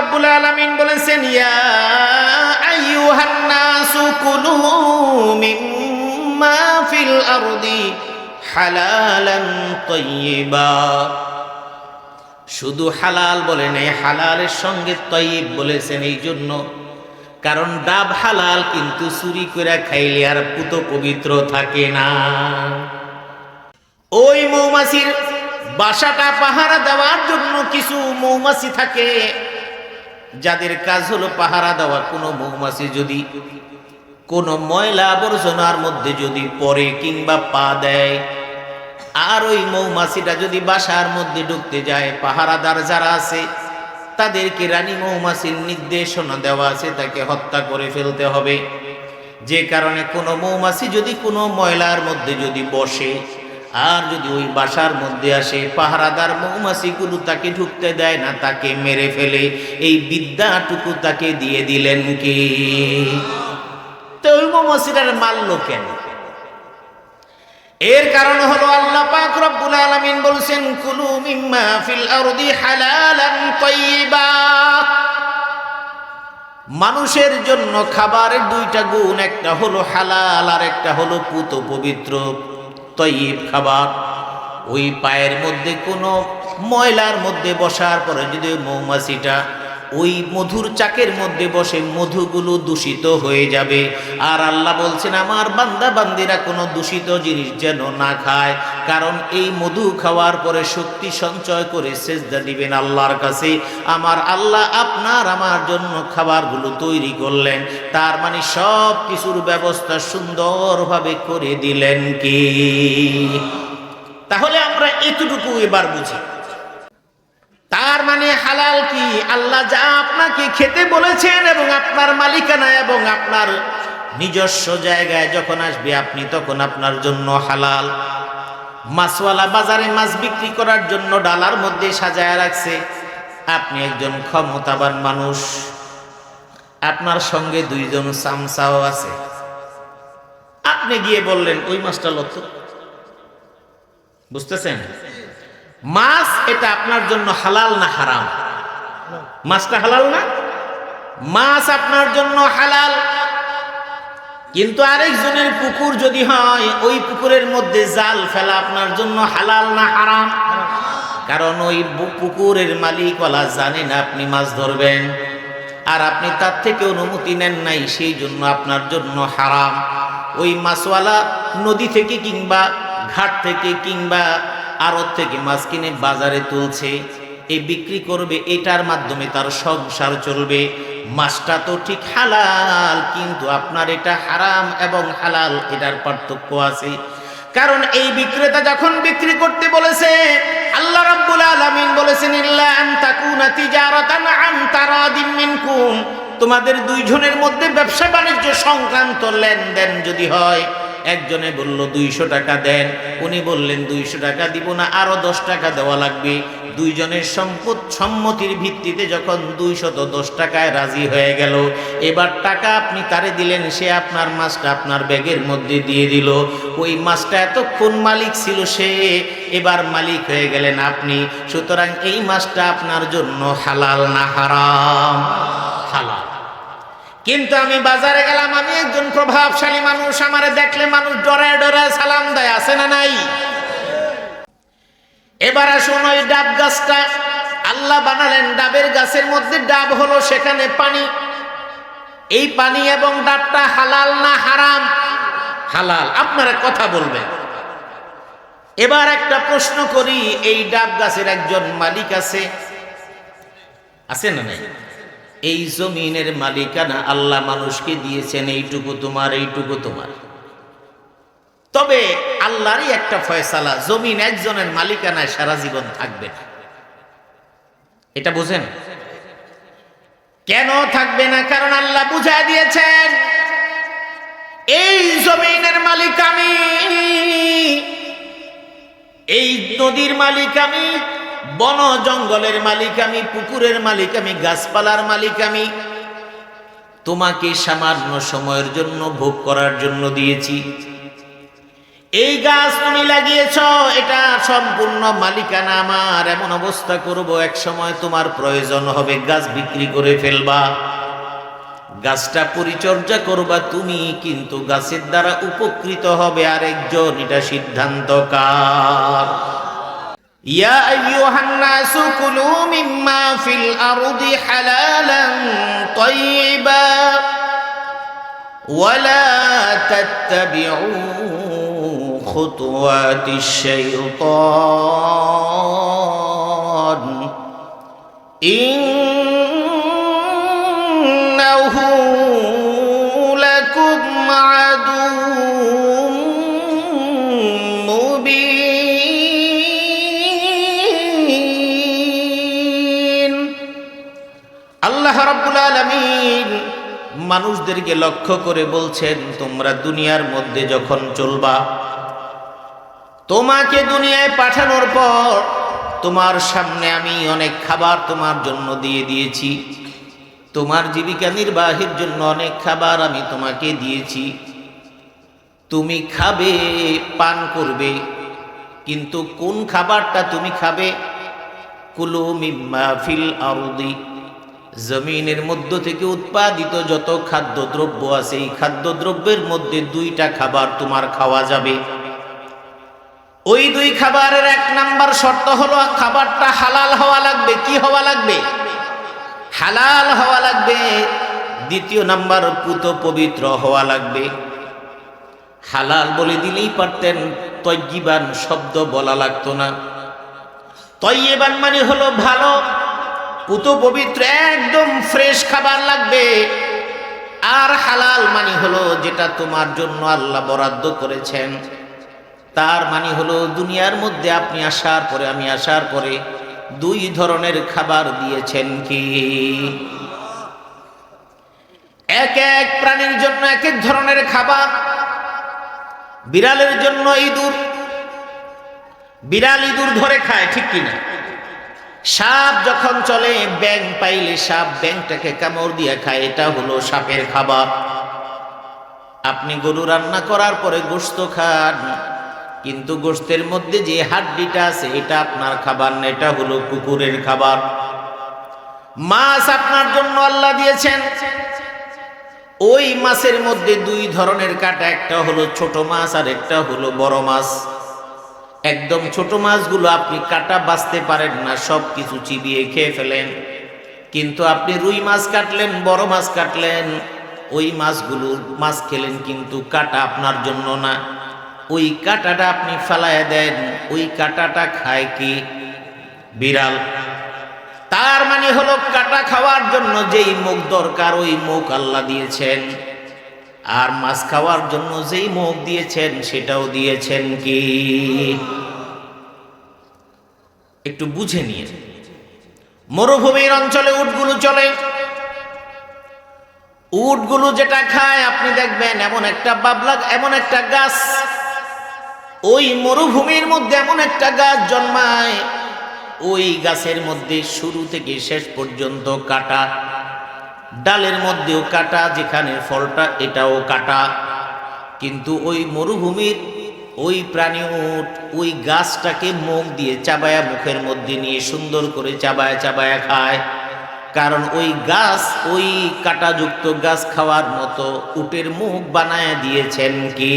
রব্বুল আলামিন বলেছেন, ইয়া আইয়ুহান নাসু কুলু মিম্মা ফিল আরদি হালালান তাইয়্যিবা। শুধু হালাল বলে নাই, হালালের সঙ্গে তাইয়্যিব বলেছেন এই জন্য, কারণ ডাব হালাল কিন্তু চুরি করে খাইলে আর পুত পবিত্র থাকে না। ওই মৌমাছির বাসাটা পাহারা দেওয়ার জন্য কিছু মৌমাছি থাকে, যাদের কাজ হলো পাহারা দেওয়া। কোনো মৌমাছি যদি কোনো ময়লা আবর্জনার মধ্যে যদি পড়ে কিংবা পা দেয়, আর ওই মৌমাছিটা যদি বাসার মধ্যে ঢুকতে যায়, পাহারাদার যারা আছে তাদেরকে রানী মৌমাছির নির্দেশনা দেওয়া আছে, তাকে হত্যা করে ফেলতে হবে। যে কারণে কোনো মৌমাছি যদি কোনো ময়লার মধ্যে যদি বসে আর যদি ওই বাসার মধ্যে আসে, পাহারাদার মৌমাছিগুলো তাকে ঢুকতে দেয় না, তাকে মেরে ফেলে। এই বিদ্যাটুকু তাকে দিয়ে দিলেন কি? তো ওই মৌমাছিটার মারল কেন? এর কারণ হলো আল্লাহ পাক রব্বুল আলামিন বলছেন, কুলু মিম্মা ফিল আরদি হালালান তাইয়্যিবা। মানুষের জন্য খাবারের দুইটা গুণ, একটা হলো হালাল আর একটা হলো পুত পবিত্র তাইয়্যিব খাবার। ওই পায়ের মধ্যে কোনো ময়লার মধ্যে বসার পরে যদি মৌমাছিটা ওই মধুর চাকের মধ্যে বসে, মধুগুলো দূষিত হয়ে যাবে। আর আল্লাহ বলছেন, আমার বান্দা বান্দিরা কোনো দূষিত জিনিস যেন না খায়, কারণ এই মধু খাওয়ার পরে শক্তি সঞ্চয় করে সেজদা দিবেন আল্লাহর কাছে। আমার আল্লাহ আপনার আমার জন্য খাবারগুলো তৈরি করলেন, তার মানে সব কিছুর ব্যবস্থা সুন্দরভাবে করে দিলেন কি? তাহলে আমরা এতটুকু এবার বুঝি। তার মানে হালাল কি? আল্লাহ যা আপনাকে খেতে বলেছেন এবং আপনার মালিকানা এবং আপনার নিজস্ব জায়গায় যখন আসবে আপনি, তখন আপনার জন্য হালাল। মাছওয়ালা বাজারে মাছ বিক্রি করার জন্য ডালার মধ্যে সাজায় রাখছে। আপনি একজন ক্ষমতাবান মানুষ, আপনার সঙ্গে দুইজন চামচাও আছে। আপনি গিয়ে বললেন, ওই মাছটা লত। বুঝতেছেন? মাছ এটা আপনার জন্য হালাল না হারাম? মাছটা হালাল না? মাছ আপনার জন্য হালাল, কিন্তু আরেকজনের পুকুর যদি হয়, ওই পুকুরের মধ্যে জাল ফেলা আপনার জন্য হালাল না হারাম? কারণ ওই পুকুরের মালিকওয়ালা জানেন আপনি মাছ ধরবেন, আর আপনি তার থেকে অনুমতি নেন নাই, সেই জন্য আপনার জন্য হারাম। ওই মাছওয়ালা নদী থেকে কিংবা ঘাট থেকে কিংবা আড়ত থেকে মাছ কিনে বাজারে তুলছে, এই বিক্রি করবে, এটার মাধ্যমে তার সংসার চলবে। মাছটা তো ঠিক হালাল, কিন্তু আপনার এটা হারাম এবং হালাল, এটার পার্থক্য আছে। কারণ এই বিক্রেতা যখন বিক্রি করতে বলেছে, আল্লাহ রাব্বুল আলামিন বলেছেন, ইল্লা আন তাকুনা তিজারাতান আন তারাদিম মিনকুম। তোমাদের দুইজনের মধ্যে ব্যবসা বাণিজ্য সংক্রান্ত লেনদেন যদি হয়, একজনে বলল 200 টাকা দেন, উনি বললেন 200 টাকা দিব না, আরো 10 টাকা দেওয়া লাগবে। দুইজনের সম্মতির ভিত্তিতে যখন 210 টাকায় রাজি হয়ে গেল, এবার টাকা আপনি তারে দিলেন, সে আপনার মাছটা আপনার ব্যাগের মধ্যে দিয়ে দিল। ওই মাছটা এতক্ষণ মালিক ছিল সে, এবার মালিক হয়ে গেলেন আপনি। সুতরাং এই মাছটা আপনার জন্য হালাল না হারাম? হালাল। কিন্তু আমি বাজারে গেলাম, আমি একজন প্রভাবশালী মানুষ, আমারে দেখলে মানুষ ডরায় ডরায় সালাম দেয়, আছে না নাই? এবার আসুন, ওই ডাব গাছটা আল্লাহ বানালেন, ডাবের গাছের মধ্যে ডাব হলো, সেখানে পানি। এই পানি এবং ডাবটা হালাল না হারাম? হালাল। আপনারা কথা বলবেন। এবার একটা প্রশ্ন করি, এই ডাব গাছের একজন মালিক আছে, আছে না নাই? এই জমিনের মালিকানা আল্লাহ মানুষকে দিয়েছেন, এইটুকু তোমার, এইটুকু তোমার। তবে আল্লাহরই একটা ফয়সালা, জমিন একজনের মালিকানায় সারা জীবন থাকবে না। এটা বুঝেন? কেন থাকবে না? কারণ আল্লাহ বুঝায় দিয়েছেন, এই জমিনের মালিক আমি, এই নদীর মালিক আমি, বন জঙ্গলের মালিক আমি, পুকুরের মালিক আমি, গাছপালার মালিক আমি। তোমাকে সামান্য সময়ের জন্য ভোগ করার জন্য দিয়েছি। এই গাছ তুমি লাগিয়েছ, এটা সম্পূর্ণ মালিকানা আমার, এমন অবস্থা করব এক সময় তোমার প্রয়োজন হবে, গাছ বিক্রি করে ফেলবা, গাছটা পরিচর্যা করবা তুমি, কিন্তু গাছের দ্বারা উপকৃত হবে আরেকজন, এটা সিদ্ধান্ত কার? ইয়া আইয়ুহান নাসু কুলু মিম্মা ফিল আরদি হালালান তাইয়্যিবা ওয়ালা তাত্তাবিউ খুতুওয়াতিশ শাইতান ইন্নাহু লাকুম আদুউম মুবিন। আল্লাহ রাব্বুল আলামিন মানুষদেরকে লক্ষ্য করে বলছেন, তোমরা দুনিয়ার মধ্যে যখন চলবা, তোমাকে দুনিয়ায় পাঠানোর পর তোমার সামনে আমি অনেক খাবার তোমার জন্য দিয়ে দিয়েছি, তোমার জীবিকা নির্বাহের জন্য অনেক খাবার আমি তোমাকে দিয়েছি, তুমি খাবে, পান করবে, কিন্তু কোন খাবারটা তুমি খাবে? কুলু মিম্মা ফিল আরদি, জমিনের মধ্য থেকে উৎপাদিত যত খাদ্যদ্রব্য আছে, এই খাদ্যদ্রব্যের মধ্যে দুইটা খাবার তোমার খাওয়া যাবে। ওই দুই খাবারের এক নাম্বার শর্ত হলো খাবারটা হালাল হওয়া লাগবে। কি হওয়া লাগবে? হালাল হওয়া লাগবে। দ্বিতীয় নাম্বার পুত পবিত্র হওয়া লাগবে। হালাল বলে দিলেই পারতেন, তয়্যিবান শব্দ বলা লাগতো না। তয়্যিবান মানে হলো ভালো, পুত পবিত্র একদম ফ্রেশ খাবার লাগবে। আর হালাল মানে হলো যেটা তোমার জন্য আল্লাহ বরাদ্দ করেছেন, তার মানে হলো দুনিয়ার মধ্যে আপনি আসার পরে, আমি আসার পরে দুই ধরনের খাবার দিয়েছেন। কি? এক এক প্রাণীর জন্য এক এক ধরনের খাবার। বিড়ালের জন্য ইঁদুর, বিড়াল ইঁদুর ধরে খায়, ঠিক কিনা? সাপ যখন চলে, ব্যাঙ পাইলে সাপ ব্যাঙটাকে কামড় দিয়ে খায়, এটা হলো সাপের খাবার। আপনি গরু রান্না করার পরে গোশত খান, কিন্তু গোশতের মধ্যে যে হাড্ডিটা আছে এটা আপনার খাবার না, এটা হলো কুকুরের খাবার। মাছ আপনার জন্য আল্লাহ দিয়েছেন, ওই মাছের মধ্যে দুই ধরনের কাঁটা, একটা হলো ছোট মাছ আর একটা হলো বড় মাছ। একদম ছোট মাছগুলো আপনি কাঁটা বাছতে পারেন না, সব কিছু চিবিয়ে খেয়ে ফেলেন। কিন্তু আপনি রুই মাছ কাটলেন, বড় মাছ কাটলেন, ওই মাছগুলোর মাছ খেলেন, কিন্তু কাঁটা আপনার জন্য না। ওই কাঁটাটা আপনি ফেলায় দেন, ওই কাঁটাটা খায় কি? বিড়াল। তার মানে হলো কাঁটা খাওয়ার জন্য যেই মুখ দরকার ওই মুখ আল্লাহ দিয়েছেন, আর মাছ খাওয়ার জন্য যেই মুখ দিয়েছেন সেটাও দিয়েছেন। কি? একটু বুঝে নিয়ে। মরুভূমির অঞ্চলে উটগুলো চলে, উটগুলো যেটা খায় আপনি দেখবেন এমন একটা বাবলা, এমন একটা গাছ, ওই মরুভূমির মধ্যে এমন একটা গাছ জন্মায়, ওই গাছের মধ্যে শুরু থেকে শেষ পর্যন্ত কাঁটা, ডালের মধ্যেও কাঁটা, যেখানে ফলটা এটাও কাঁটা। কিন্তু ওই মরুভূমির ওই প্রাণী উট ওই গাছটাকে মুখ দিয়ে চাবায়া, মুখের মধ্যে নিয়ে সুন্দর করে চাবায়া চাবায়া খায়, কারণ ওই গাছ, ওই কাঁটাযুক্ত গাছ খাওয়ার মতো উটের মুখ বানায় দিয়েছেন। কি?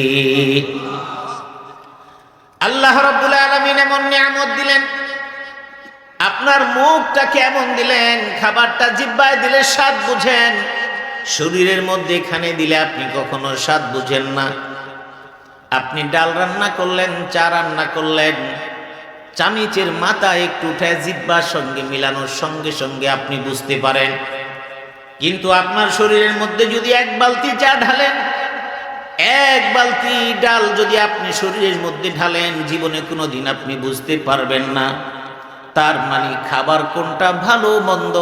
আল্লাহ রাব্বুল আলামিন এমন নিয়ামত দিলেন, আপনার মুখটা কেমন দিলেন, খাবারটা জিহ্বায় দিলে স্বাদ বুঝেন, শরীরের মধ্যে এখানে দিলে আপনি কখনো স্বাদ বুঝেন না। আপনি ডাল রান্না করলেন, চা রান্না করলেন, চামিচের মাথা একটু উঠে জিহ্বার সঙ্গে মিলানোর সঙ্গে সঙ্গে আপনি বুঝতে পারেন। কিন্তু আপনার শরীরের মধ্যে যদি এক বালতি চা ঢালেন, এক বালতি ডাল যদি আপনি শরীরের মধ্যে ঢালেন, জীবনে কোনোদিন আপনি বুঝতে পারবেন না। তার মানে খাবার কোনটা ভালো মন্দ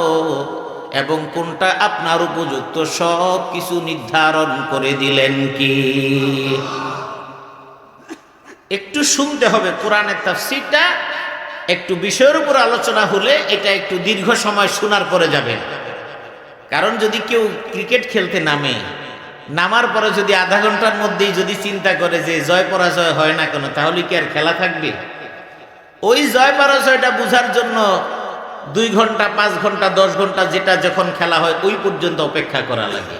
এবং কোনটা আপনার উপযুক্ত সব কিছু নির্ধারণ করে দিলেন। কি? একটু শুনতে হবে কোরআনের তাফসীরটা, একটু বিষয়ের উপর আলোচনা হলে এটা একটু দীর্ঘ সময় শোনার পরে যাবেন। কারণ যদি কেউ ক্রিকেট খেলতে নামে, নামার পরে যদি আধা ঘন্টার মধ্যেই যদি চিন্তা করে যে জয় পরাজয় হয় না কেন, তাহলে কি আর খেলা থাকবে? ওই জয় পরাজয়টা বুঝার জন্য 2 ঘন্টা 5 ঘন্টা 10 ঘন্টা যেটা যখন খেলা হয় ওই পর্যন্ত অপেক্ষা করা লাগে।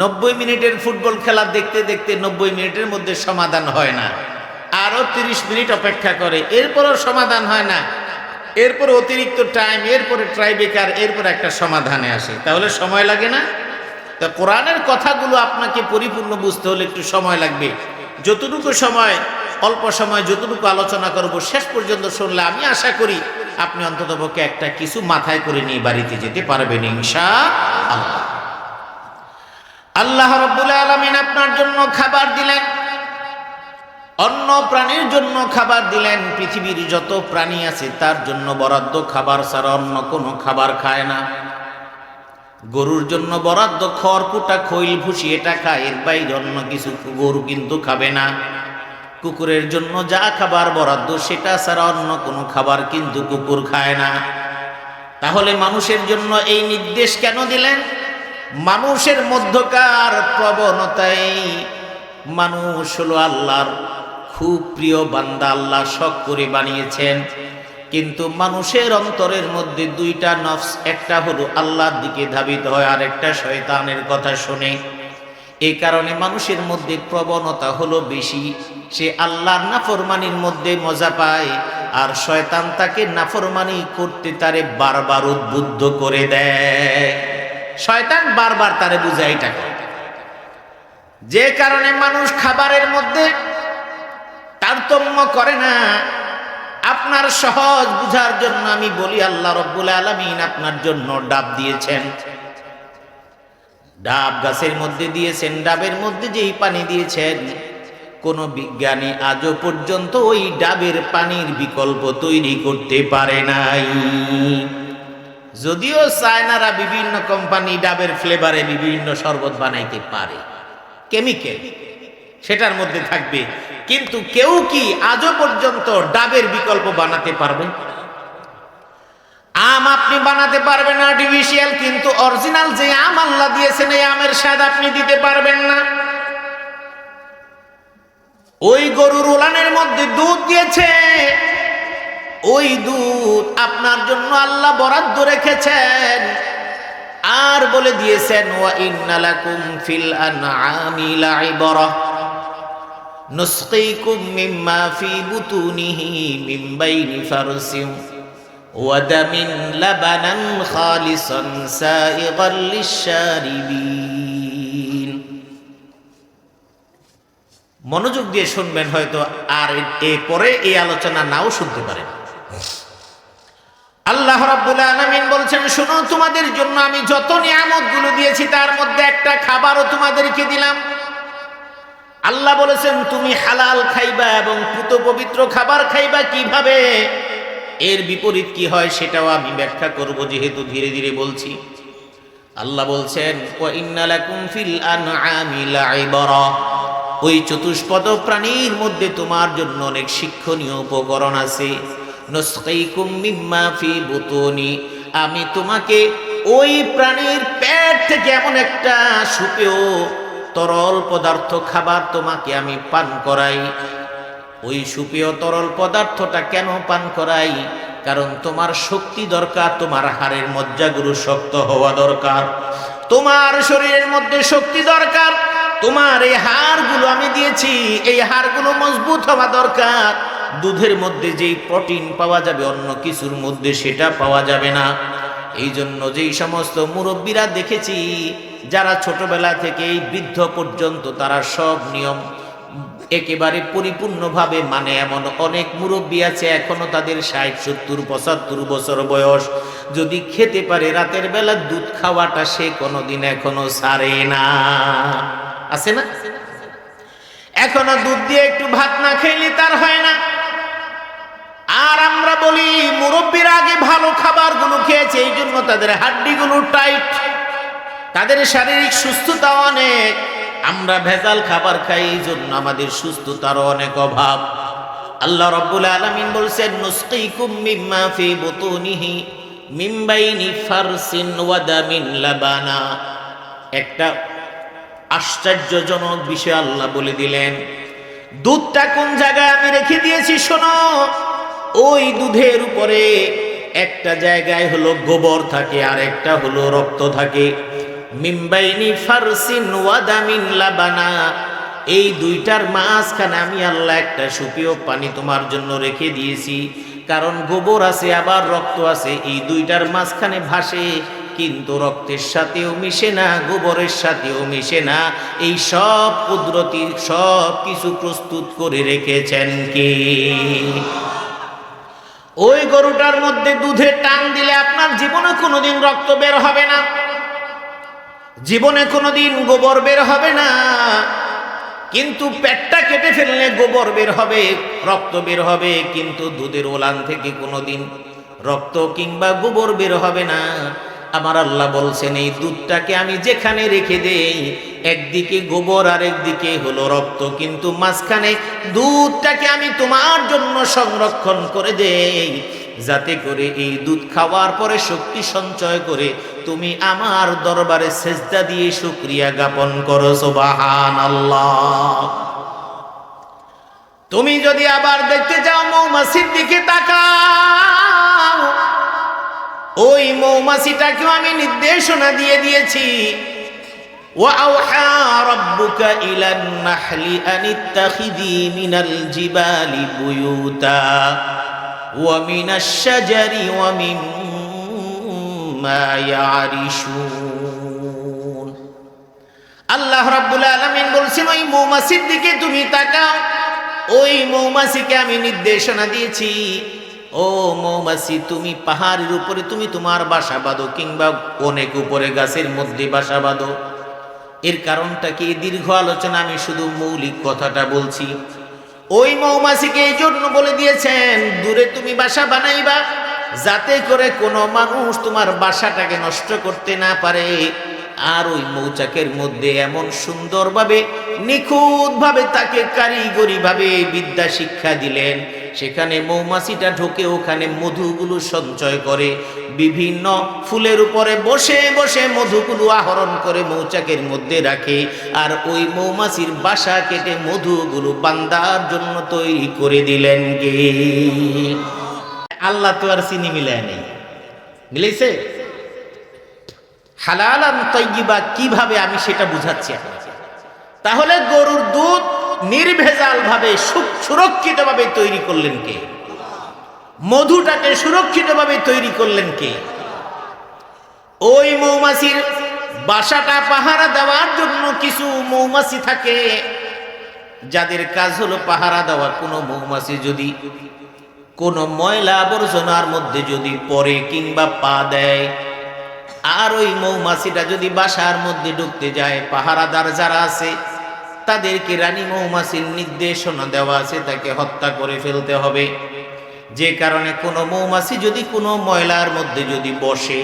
90 মিনিটের ফুটবল খেলা দেখতে দেখতে 90 মিনিটের মধ্যে সমাধান হয় না, আরো 30 মিনিট অপেক্ষা করে, এরপরও সমাধান হয় না, এরপর অতিরিক্ত টাইম, এরপরে ট্রাইবেকার, এরপর একটা সমাধানে আসে। তাহলে সময় লাগে না? তা কোরআনের কথাগুলো আপনাকে পরিপূর্ণ বুঝতে হলে একটু সময় লাগবে। যতটুকু সময়, অল্প সময় যতটুকু আলোচনা করব, শেষ পর্যন্ত শুনলে আমি আশা করি আপনি অন্ততপক্ষে একটা কিছু মাথায় করে নিয়ে বাড়িতে যেতে পারবেন ইনশাআল্লাহ। আল্লাহ রাব্বুল আলামিন আপনার জন্য খাবার দিলেন, অন্য প্রাণীর জন্য খাবার দিলেন। পৃথিবীর যত প্রাণী আছে তার জন্য বরাদ্দ খাবার ছাড়া অন্য কোনো খাবার খায় না। গরুর জন্য বরাদ্দ খড় কুটা খৈল ভুসি, এটা খায়, এর বাইরে অন্য কিছু গরু কিন্তু খাবে না। কুকুরের জন্য যা খাবার বরাদ্দ সেটা ছাড়া অন্য কোনো খাবার কিন্তু কুকুর খায় না। তাহলে মানুষের জন্য এই নির্দেশ কেন দিলেন? মানুষের মধ্যকার প্রবণতাই, মানুষ হলো আল্লাহর খুব প্রিয় বান্দা, আল্লাহ শখ করে বানিয়েছেন। কিন্তু মানুষের অন্তরের মধ্যে 2টা নফস, একটা হলো আল্লাহর দিকে ধাবিত হয়, আর একটা শয়তানের কথা শুনে। এই কারণে মানুষের মধ্যে প্রবণতা হলো বেশি, সে আল্লাহর নাফরমানির মধ্যে মজা পায়, আর শয়তান তাকে নাফরমানি করতে তারে বারবার উদ্বুদ্ধ করে দেয়। শয়তান বারবার তারে বুঝায় এটা করে। যে কারণে মানুষ খাবারের মধ্যে তারতম্য করে না। আপনার সহজ বুঝার জন্য আমি বলি, আল্লাহ রাব্বুল আলামিন আপনার জন্য ডাব দিয়েছেন, ডাব গাছের মধ্যে দিয়েছেন। ডাবের মধ্যে যেই পানি দিয়েছেন, কোন বিজ্ঞানী আজও পর্যন্ত ওই ডাবের পানির বিকল্প তৈরি করতে পারে নাই। যদিও চায়নারা বিভিন্ন কোম্পানি ডাবের ফ্লেভারে বিভিন্ন শরবত বানাইতে পারে, কেমিক্যাল সেটার মধ্যে থাকবে, কিন্তু কেউ কি আজও পর্যন্ত ডাবের বিকল্প বানাতে পারবে? আম আপনি বানাতে পারবেন আর্টিফিশিয়াল, কিন্তু অরিজিনাল যে আম আল্লাহ দিয়েছেন এই আমের স্বাদ আপনি দিতে পারবেন না। ওই গরুর উলানের মধ্যে দুধ দিয়েছে, ওই দুধ আপনার জন্য আল্লাহ বরাদ্দ রেখেছেন, আর বলে দিয়েছেন ওয়া ইন্না লাকুম ফিল আনআমি লাইবরাহ নুসকিকুম মিম্মা ফি বুতুনিহি মিন বাইনি ফারসিন ওয়া দামিন লাবানান খালিসান সাইগাল লিশশারিবিন। মনোযোগ দিয়ে শুনবেন, হয়তো আর এরপরে এই আলোচনা নাও শুনতে পারেন। আল্লাহ রাব্বুল আলামিন বলছেন, শুনো, তোমাদের জন্য আমি যত নিয়ামতগুলো দিয়েছি তার মধ্যে একটা খাবারও তোমাদেরকে দিলাম। আল্লাহ বলেছেন তুমি হালাল খাইবা এবং পুত পবিত্র খাবার খাইবা। কিভাবে, এর বিপরীত কি হয় সেটাও আমি ব্যাখ্যা করব, যেহেতু ধীরে ধীরে বলছি। আল্লাহ বলছেন ওয়া ইন্না লাকুম ফিল আনআমি লাইবরা, ওই চতুষ্পদ প্রাণীর মধ্যে তোমার জন্য অনেক শিক্ষণীয় উপকরণ আছে। নুসকিকুম মিম্মা ফি বুতুনি, আমি তোমাকে ওই প্রাণীর পেট থেকে এমন একটা সুপেয় তরল পদার্থ খাবার তোমাকে আমি পান করাই। ওই সুপেয় তরল পদার্থটা কেন পান করাই? কারণ তোমার শক্তি দরকার, তোমার হাড়ের মজ্জাগুলো শক্ত হওয়া দরকার, তোমার শরীরের মধ্যে শক্তি দরকার। তোমার এই হাড়গুলো আমি দিয়েছি, এই হাড়গুলো মজবুত হওয়া দরকার। দুধের মধ্যে যেই প্রোটিন পাওয়া যাবে অন্য কিছুর মধ্যে সেটা পাওয়া যাবে না। এই জন্য যেই সমস্ত মুরব্বীরা দেখেছি যারা ছোটবেলা থেকে এই বৃদ্ধ পর্যন্ত তারা সব নিয়ম একেবারে পরিপূর্ণভাবে মানে, এমন অনেক মুরব্বী আছে এখনো তাদের 60, 70, 75 বছর বয়স, যদি খেতে পারে রাতের বেলা দুধ খাওয়াটা সে কোনোদিন এখনো ছাড়ে না। আছে না? এখনো দুধ দিয়ে একটু ভাত না খেলে তার হয় না। আর আমরা বলি মুরব্বীরা আগে ভালো খাবারগুলো খেয়েছে, এই জন্য তাদের হাড্ডিগুলো টাইট, তাদের শারীরিক সুস্থতা অনেক। আমরা ভেজাল খাবার খাই, এই জন্য আমাদের সুস্থতার অনেক অভাব। আল্লাহ রাব্বুল আলামিন বলছেন নুসকিকুম মিম্মা ফি বুতুনিহি মিন বাইনি ফারসিন ওয়া দামিন লাবানা। একটা আশ্চর্যজনক বিষয় আল্লাহ বলে দিলেন। দুধটা কোন জায়গায় আমি রেখে দিয়েছি শোনো। ওই দুধের উপরে একটা জায়গায় হলো গোবর থাকে আর একটা হলো রক্ত থাকে। মিমবাইনি ফারসিন ওয়াদামিন লাবানা, এই দুইটার মাঝখানে আমি আল্লাহ একটা সুপেয় পানি তোমার জন্য রেখে দিয়েছি। কারণ গোবর আছে আবার রক্ত আছে, এই দুইটার মাঝখানে ভাসে, কিন্তু রক্তের সাথেও মিশে না, গোবরের সাথেও মিশে না। এই সব কুদরতি সব কিছু প্রস্তুত করে রেখেছেন কে? ওই গরুটার মধ্যে দুধে টান দিলে আপনার জীবনে কোনোদিন রক্ত বের হবে না, জীবনে কোনোদিন গোবর বের হবে না। কিন্তু পেটটা কেটে ফেললে গোবর বের হবে, রক্ত বের হবে, কিন্তু দুধের ওলান থেকে কোনোদিন রক্ত কিংবা গোবর বের হবে না। আমার আল্লাহ বলছেন এই দুধটাকে আমি যেখানে রেখে দেই, একদিকে গোবর আর একদিকে হলো রক্ত, কিন্তু মাঝখানে দুধটাকে আমি তোমার জন্য সংরক্ষণ করে দেই, যাতে করে এই দুধ খাওয়ার পরে শক্তি সঞ্চয় করে তুমি আমার দরবারে সেজদা দিয়ে শুকরিয়া জ্ঞাপন করো। সুবহানাল্লাহ। তুমি যদি আবার দেখতে চাও মৌমাছির দিকে তাকাও, ওই মৌমাছিটাকেও আমি নির্দেশনা দিয়ে দিয়েছি। ওয়াআউহা রাব্বুকা ইলান নাহলি আনিত্তাখিযি মিনাল জিবালি বুয়ুতা ওয়া মিনাশ শাজারি ওয়া মিম্মা ইয়ারিশুন। আল্লাহ রাব্বুল আলামিন বলছেন ওই মৌমাছির দিকে তুমি তাকাও, ওই মৌমাছিকে আমি নির্দেশনা দিয়েছি, ও মৌমাছি তুমি পাহাড়ের উপরে তুমি তোমার বাসা বাঁধো, কিংবা অনেক উপরে গাছের মধ্যে বাসা বাঁধো। এর কারণটা কি? দীর্ঘ আলোচনা, আমি শুধু মৌলিক কথাটা বলছি। ওই মৌমাছিকে এই জন্য বলে দিয়েছেন দূরে তুমি বাসা বানাইবা, যাতে করে কোনো মানুষ তোমার বাসাটাকে নষ্ট করতে না পারে। আর ওই মৌচাকের মধ্যে এমন সুন্দরভাবে নিখুঁতভাবে তাকে কারিগরিভাবে বিদ্যা শিক্ষা দিলেন, সেখানে মৌমাছিটা ঢোকে, ওখানে মধুগুলো সঞ্চয় করে, বিভিন্ন ফুলের উপরে বসে বসে মধুগুলো আহরণ করে মৌচাকের মধ্যে রাখে। আর ওই মৌমাছির বাসা কেটে মধুগুলো বান্দার জন্য তৈরি করে দিলেন কে? আল্লাহ তো আর চিনি মিলায় নেই, মিলেছে? হালালান তাইয়্যিবা কিভাবে আমি সেটা বুঝাচ্ছি আপনাকে। তাহলে গরুর দুধ নির্ভেজাল ভাবে সুরক্ষিত ভাবে তৈরি করলেন কে? মধুটাকে সুরক্ষিত ভাবে তৈরি করলেন কে? ওই মৌমাছির বাসাটা পাহারা দেওয়ার জন্য কিছু মৌমাছি থাকে, যাদের কাজ হলো পাহারা দেওয়া। কোনো মৌমাছি যদি কোনো ময়লা আবর্জনার মধ্যে যদি পড়ে কিংবা পা দেয়, আর ওই মৌমাছিটা যদি বাসার মধ্যে ঢুকতে যায়, পাহারাদার যারা আছে তাদেরকে রানী মৌমাছির নির্দেশনা দেওয়া আছে তাকে হত্যা করে ফেলতে হবে। যে কারণে কোনো মৌমাছি যদি কোনো ময়লার মধ্যে যদি বসে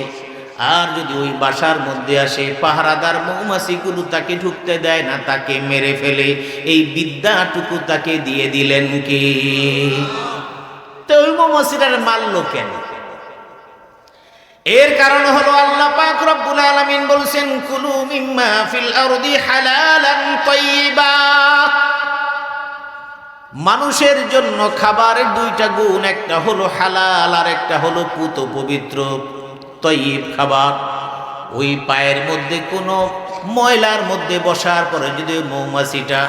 আর যদি ওই বাসার মধ্যে আসে, পাহারাদার মৌমাছিগুলো তাকে ঢুকতে দেয় না, তাকে মেরে ফেলে। এই বিদ্যাটুকু তাকে দিয়ে দিলেন কি? তো ওই মৌমাছিটার মারলো কেন? এর কারণ হলো আল্লাহ পাক রব্বুল আলামিন বলছেন কুলু মিম্মা ফিল আরদি হালালান তাইয়্যিবা। মানুষের জন্য খাবারের দুইটা গুণ, একটা হলো হালাল আর একটা হলো পুত পবিত্র তাইয়্যিব খাবার। ওই পায়ের মধ্যে কোনো ময়লার মধ্যে বসার পরে যদি মৌমাছিটা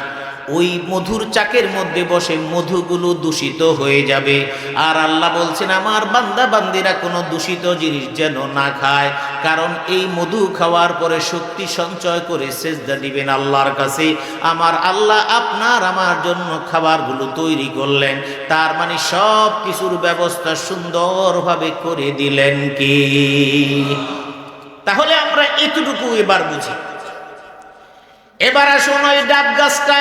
ওই মধুর চাকের মধ্যে বসে, মধুগুলো দূষিত হয়ে যাবে। আর আল্লাহ বলছেন আমার বান্দা বান্দিরা কোনো দূষিত জিনিস যেন না খায়, কারণ এই মধু খাওয়ার পরে শক্তি সঞ্চয় করে সেজদা দিবেন আল্লাহর কাছে। আমার আল্লাহ আপনার আমার জন্য খাবারগুলো তৈরি করলেন, তার মানে সব কিছুর ব্যবস্থা সুন্দরভাবে করে দিলেন কি? তাহলে আমরা এতটুকু এবার বুঝি। এবার আসুন ওই ডাব গাছটা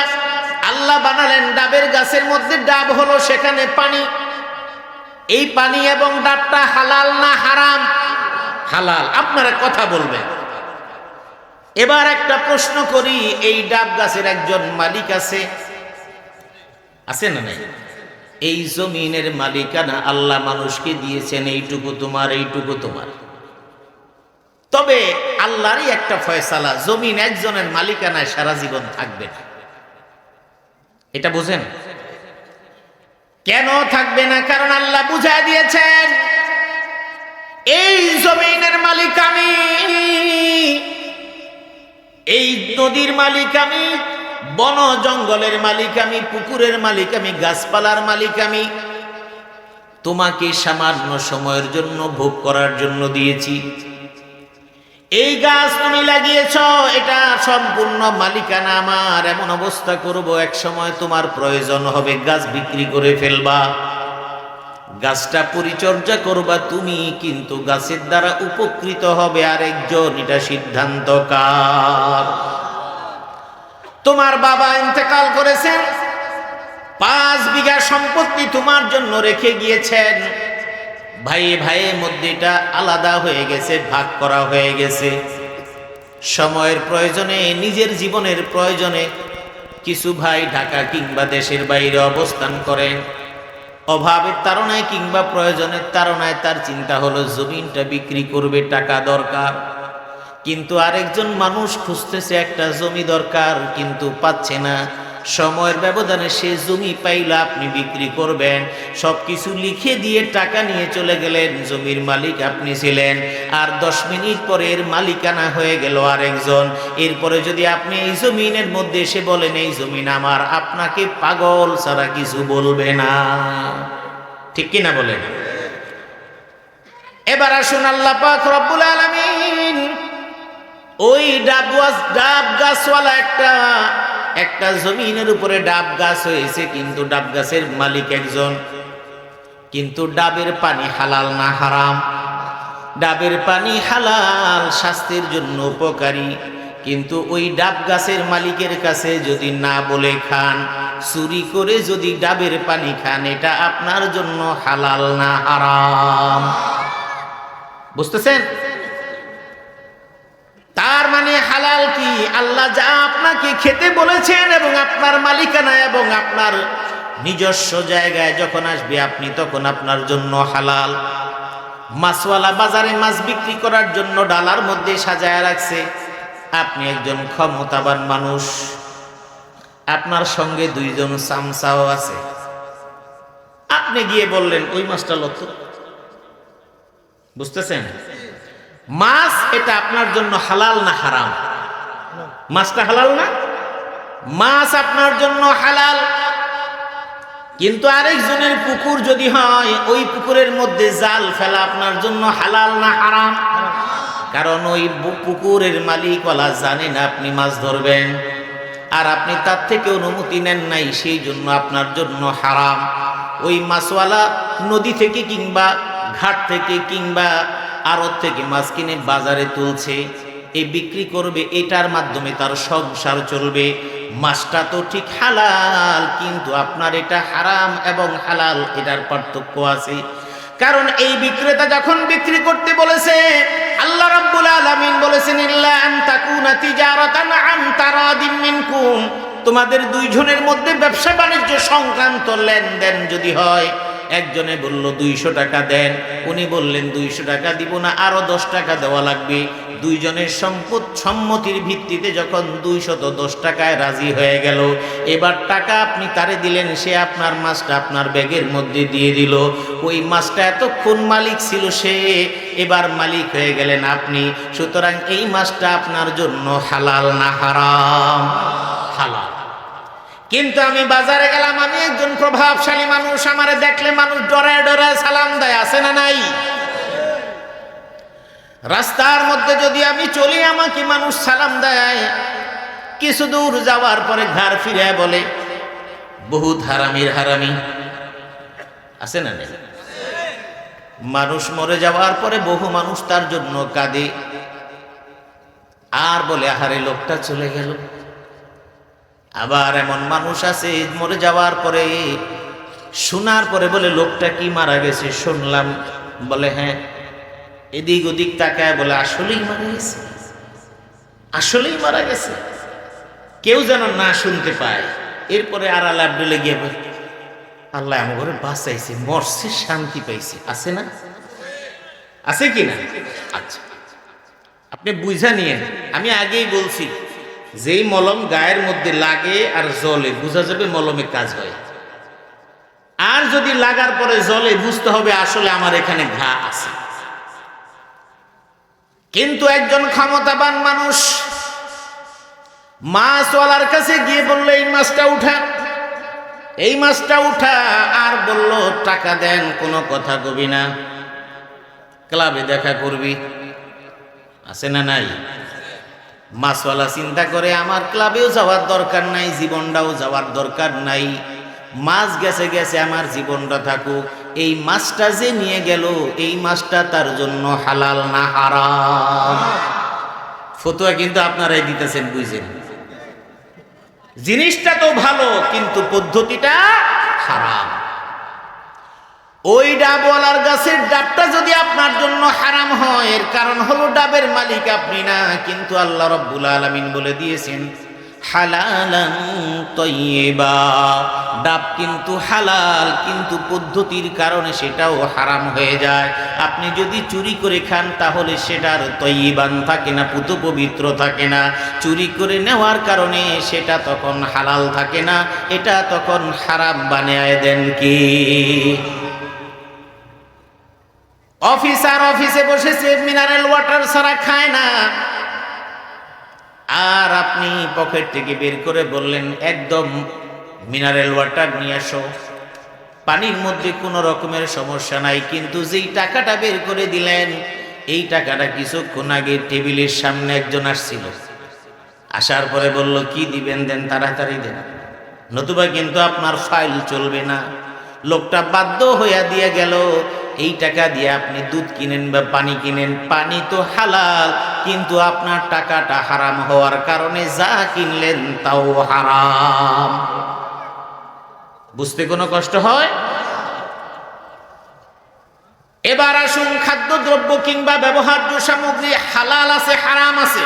আল্লাহ বানালেন, ডাবের গাছের মধ্যে ডাব হলো, সেখানে পানি। এই পানি এবং ডাবটা হালাল না হারাম? হালাল। আপনারা কথা বলবেন। এবার একটা প্রশ্ন করি, এই ডাব গাছের একজন মালিক আছে, আছে না নাই? এই জমিনের মালিকানা আল্লাহ মানুষকে দিয়েছেন, এইটুকু তোমার, এইটুকু তোমার। তবে আল্লাহরই একটা ফয়সালা, জমিন একজনের মালিকানায় সারা জীবন থাকবে না। এটা বুঝেন? কেন থাকবে না? কারণ আল্লাহ বুঝায় দিয়েছেন এই জমিনের মালিক আমি, এই নদীর মালিক আমি, বন জঙ্গলের মালিক আমি, পুকুরের মালিক আমি, গাছপালার মালিক আমি। তোমাকে সামান্য সময়ের জন্য ভোগ করার জন্য দিয়েছি। এই গাছ তুমি লাগিয়েছ, এটা সম্পূর্ণ মালিকানা আমার। এমন অবস্থা করব এক সময় তোমার প্রয়োজন হবে, গাছ বিক্রি করে ফেলবা, গাছটা পরিচর্যা করবা তুমি, কিন্তু গাছের দ্বারা উপকৃত হবে আরেকজন। এটা সিদ্ধান্ত কার? তোমার বাবা ইন্তেকাল করেছেন, 5 বিঘা সম্পত্তি তোমার জন্য রেখে গিয়েছেন। ভাইয়ে ভাইয়ের মধ্যে এটা আলাদা হয়ে গেছে, ভাগ করা হয়ে গেছে। সময়ের প্রয়োজনে, নিজের জীবনের প্রয়োজনে কিছু ভাই ঢাকা কিংবা দেশের বাইরে অবস্থান করেন। অভাবের তাড়নায় কিংবা প্রয়োজনের তাড়নায় তার চিন্তা হলো জমিনটা বিক্রি করবে, টাকা দরকার। কিন্তু আরেকজন মানুষ খুঁজতেছে একটা জমি দরকার, কিন্তু পাচ্ছে না। সময়ের ব্যবধানে সে জমি পাইলে আপনি বিক্রি করবেন। সবকিছু লিখে দিয়ে টাকা নিয়ে চলে গেলেন, জমির মালিক আপনি ছিলেন। আর 10 মিনিট পরে এর মালিকানা হয়ে গেল আরেকজন। এরপরে যদি আপনি এই জমিনের মধ্যে এসে বলেন এই জমিন আমার, আপনাকে পাগল ছাড়া কিছু বলবে না। ঠিক কিনা বলেন? এবার আসুন, আল্লাহ পাক রব্বুল আলামিন ওই ডাব গাছওয়ালা একটা জমিনের উপরে ডাব গাছ হয়েছে, কিন্তু ডাব গাছের মালিক একজন। কিন্তু ডাবের পানি হালাল না হারাম? ডাবের পানি হালাল, স্বাস্থ্যের জন্য উপকারী। কিন্তু ওই ডাব গাছের মালিকের কাছে যদি না বলে খান, চুরি করে যদি ডাবের পানি খান, এটা আপনার জন্য হালাল না হারাম? বুঝতেছেন? তার মানে হালাল কি? আল্লাহ যা আপনাকে খেতে বলেছেন এবং আপনার মালিকানা এবং আপনার নিজস্ব জায়গায় যখন আসবে আপনি, তখন আপনার জন্য হালাল। মাছওয়ালা বাজারে মাছ বিক্রি করার জন্য ডালার মধ্যে সাজায় রাখছে। আপনি একজন ক্ষমতাবান মানুষ, আপনার সঙ্গে 2 জন চামচাও আছে। আপনি গিয়ে বললেন ওই মাছটা লত। বুঝতেছেন? মাছ এটা আপনার জন্য হালাল না হারাম? মাছটা হালাল না? মাছ আপনার জন্য হালাল। কিন্তু আরেকজনের পুকুর যদি হয়, ওই পুকুরের মধ্যে জাল ফেলা আপনার জন্য হালাল না হারাম? কারণ ওই পুকুরের মালিকওয়ালা জানেন আপনি মাছ ধরবেন, আর আপনি তার থেকে অনুমতি নেন নাই, সেই জন্য আপনার জন্য হারাম। ওই মাছওয়ালা নদী থেকে কিংবা ঘাট থেকে কিংবা আড়ত থেকে মাছ কিনে বাজারে তুলছে, এই বিক্রি করবে, এটার মাধ্যমে তার সংসার চলবে। মাছটা তো ঠিক হালাল, কিন্তু আপনার এটা হারাম এবং হালাল, এটার পার্থক্য আছে। কারণ এই বিক্রেতা যখন বিক্রি করতে বলেছে, আল্লাহ রাব্বুল আলামিন বলেছেন ইল্লা আন তাকুনা তিজারাতান আন তারাদিম মিনকুম, তোমাদের 2 জনের মধ্যে ব্যবসা বাণিজ্য সংক্রান্ত লেনদেন যদি হয়। একজনে বলল 200 টাকা দেন, উনি বললেন 200 টাকা দিব না, আরো 10 টাকা দেওয়া লাগবে। 2 জনের সম্মতির ভিত্তিতে যখন 210 টাকায় রাজি হয়ে গেল, এবার টাকা আপনি তারে দিলেন, সে আপনার মাছটা আপনার ব্যাগের মধ্যে দিয়ে দিল। ওই মাছটা এতক্ষণ মালিক ছিল সে, এবার মালিক হয়ে গেলেন আপনি। সুতরাং এই মাছটা আপনার জন্য হালাল না হারাম? হালাল। কিন্তু আমি বাজারে গেলাম, আমি একজন প্রভাবশালী মানুষ, আমারে দেখলে মানুষ ডরায় ডরায় সালাম দেয়, আছে না নাই? রাস্তার মধ্যে যদি আমি চলি, আমাকে মানুষ সালাম দেয়। কিছু দূর যাওয়ার পরে ঘাড় ফিরে বলে বহুত হারামির হারামি, আছে না নাই? মানুষ মরে যাওয়ার পরে বহু মানুষ তার জন্য কাঁদে আর বলে আহারে লোকটা চলে গেল। আবার এমন মানুষ আছে মরে যাওয়ার পরে শোনার পরে বলে লোকটা কি মারা গেছে শুনলাম, বলে হ্যাঁ, এদিক ওদিক তাকায় বলে আসলেই মারা গেছে, আসলেই মারা গেছে। কেউ যেন না শুনতে পায়। এরপরে আর আল্লাহ আব্দুল্লাহ গিয়ে আল্লাহ আমার ঘরে বাঁচাইছে, মরছে, শান্তি পাইছে, আছে না? আছে কি না? আচ্ছা, আপনি বুঝা নিয়েন। আমি আগেই বলছি, যেই মলম গায়ের মধ্যে লাগে আর জলে বুঝা যাবে মলমে কাজ হয়। আর যদি লাগার পরে জলে বুঝতে হবে আসলে আমার এখানে ঘা আছে। কিন্তু একজন ক্ষমতাবান মানুষ মাছওয়ালার কাছে গিয়ে বললো এই মাছটা উঠা, এই মাছটা উঠা, আর বলল টাকা দেন, কোনো কথা কবি না, ক্লাবে দেখা করবি। আছে না নাই? মাছওয়ালা চিন্তা করে আমার ক্লাবেও যাওয়ার দরকার নাই, জীবনটাও যাওয়ার দরকার নাই, মাছ গেছে গেছে, আমার জীবনটা থাকুক। এই মাছটা যে নিয়ে গেল এই মাছটা তার জন্য হালাল না হারাম? ফতোয়া কিন্তু আপনারাই দিতেছেন, বুঝছেন? জিনিসটা তো ভালো কিন্তু পদ্ধতিটা হারাম। ওই ডাবওয়ালার গাছের ডাবটা যদি আপনার জন্য হারাম হয়, এর কারণ হলো ডাবের মালিক আপনি না, কিন্তু আল্লাহ রাব্বুল আলামিন বলে দিয়েছেন হালালান তাইয়্যিবা। ডাব কিন্তু হালাল, কিন্তু পদ্ধতির কারণে সেটাও হারাম হয়ে যায়। আপনি যদি চুরি করে খান তাহলে সেটার তয়্যিবান থাকে না, পুত পবিত্র থাকে না। চুরি করে নেওয়ার কারণে সেটা তখন হালাল থাকে না, এটা তখন হারাম বানিয়ে দেন কি? অফিসার অফিসে বসেছে, মিনারেল ওয়াটার ছাড়া খায় না, আর আপনি পকেট থেকে বের করে বললেন একদম মিনারেল ওয়াটার নিয়ে আসো, পানির মধ্যে কোনো রকমের সমস্যা নাই। কিন্তু যেই টাকাটা বের করে দিলেন এই টাকাটা কিছুক্ষণ আগে টেবিলের সামনে একজন আসছিল, আসার পরে বলল কি দিবেন দেন, তাড়াতাড়ি দেন, নতুবা কিন্তু আপনার ফাইল চলবে না। লোকটা বাধ্য হইয়া দিয়ে গেল। এই টাকা দিয়ে আপনি দুধ কিনেন বা পানি কিনেন, পানি তো হালাল, কিন্তু আপনার টাকাটা হারাম হওয়ার কারণে যা কিনলেন তাও হারাম। বুঝতে কোনো কষ্ট হয়? এবার আসুন, খাদ্যদ্রব্য কিংবা ব্যবহার্য সামগ্রী হালাল আছে হারাম আছে।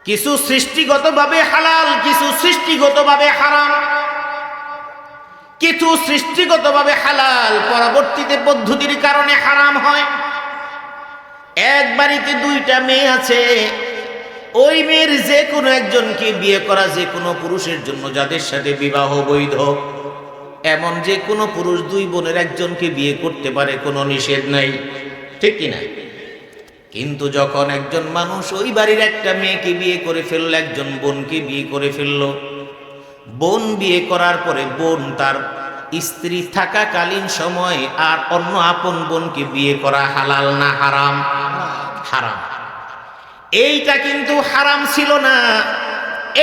কিছু সৃষ্টিগতভাবে হালাল, কিছু সৃষ্টিগতভাবে হারাম। কিছু সৃষ্টিগতভাবে হালাল, পরবর্তীতে পদ্ধতির কারণে হারাম হয়। এক বাড়িতে দুইটা মেয়ে আছে, ওই মেয়ের যে কোনো একজনকে বিয়ে করা যে কোনো পুরুষের জন্য, যাদের সাথে বিবাহ বৈধ, এমন যে কোনো পুরুষ দুই বোনের একজনকে বিয়ে করতে পারে, কোনো নিষেধ নাই, ঠিক কিনা? কিন্তু যখন একজন মানুষ ওই বাড়ির একটা মেয়েকে বিয়ে করে ফেলল, একজন বোনকে বিয়ে করে ফেলল, বোন বিয়ে করার পরে বোন তার স্ত্রী থাকাকালীন সময় আর অন্য আপন বোনকে বিয়ে করা হালাল না হারাম? হারাম। এইটা কিন্তু হারাম ছিল না,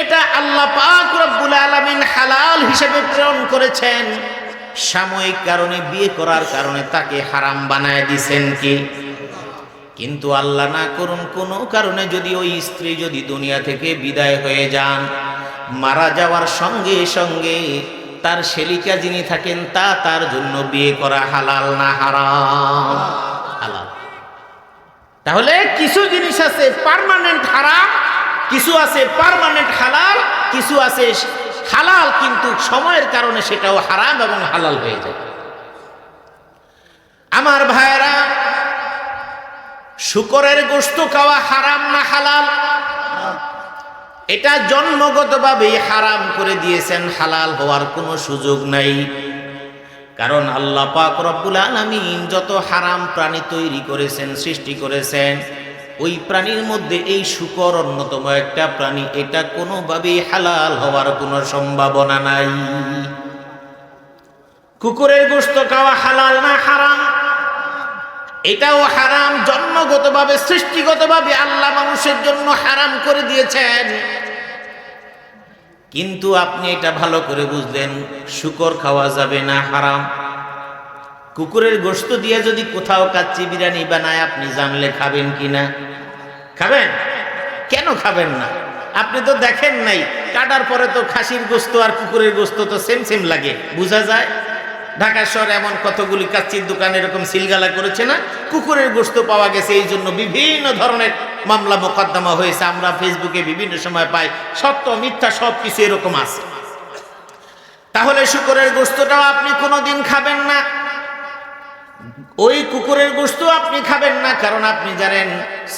এটা আল্লাহ পাক রব্বুল আলামিন হালাল হিসেবে প্রেরণ করেছেন। সাময়িক কারণে বিয়ে করার কারণে তাকে হারাম বানায় দিয়েছেন কি? কিন্তু আল্লাহ না করুন কোনো কারণে যদি ওই স্ত্রী যদি দুনিয়া থেকে বিদায় হয়ে যান, মারা যাওয়ার সঙ্গে সঙ্গে তার শেলিকা যিনি থাকেন তা তার জন্য বিয়ে করা হালাল না হারাম? হালাল। তাহলে কিছু জিনিস আছে পার্মানেন্ট হারাম, কিছু আছে পার্মানেন্ট হালাল, কিছু আছে হালাল কিন্তু সময়ের কারণে সেটাও হারাম এবং হালাল হয়ে যায়। আমার ভাইরা, শূকরের গোশত খাওয়া হারাম না হালাল? এটা জন্মগতভাবে হারাম করে দিয়েছেন, হালাল হওয়ার কোনো সুযোগ নাই। কারণ আল্লাহ পাক রব্বুল আলামিন যত হারাম প্রাণী তৈরি করেছেন, সৃষ্টি করেছেন, ওই প্রাণীর মধ্যে এই শূকর অন্যতম একটা প্রাণী। এটা কোনোভাবেই হালাল হওয়ার কোনো সম্ভাবনা নাই। কুকুরের গোশত খাওয়া হালাল না হারাম? এটাও হারাম, জন্মগতভাবে সৃষ্টিগতভাবে আল্লাহ মানুষের জন্য হারাম করে দিয়েছেন। কিন্তু আপনি এটা ভালো করে বুঝলেন, শূকর খাওয়া যাবে না, হারাম। কুকুরের গোশত দিয়ে যদি কোথাও কাচ্চি বিরিয়ানি বানায় আপনি জানলে খাবেন কিনা? খাবেন? কেন খাবেন না? আপনি তো দেখেন নাই, কাটার পরে তো খাসির গোশত আর কুকুরের গোশত তো সেম সেম লাগে, বোঝা যায়। ঢাকা শহরে এমন কতগুলি কাচ্চির দোকান এরকম সিলগালা করেছে না, কুকুরের গোশত পাওয়া গেছে, এই জন্য বিভিন্ন ধরনের মামলা মোকদ্দমা হয়েছে। আমরা ফেসবুকে বিভিন্ন সময় পাই, সত্য মিথ্যা সব কিছু এরকম আছে। তাহলে শূকরের গোশতটাও আপনি কোনোদিন খাবেন না। ওই কুকুরের গোশত আপনি খাবেন না, কারণ আপনি জানেন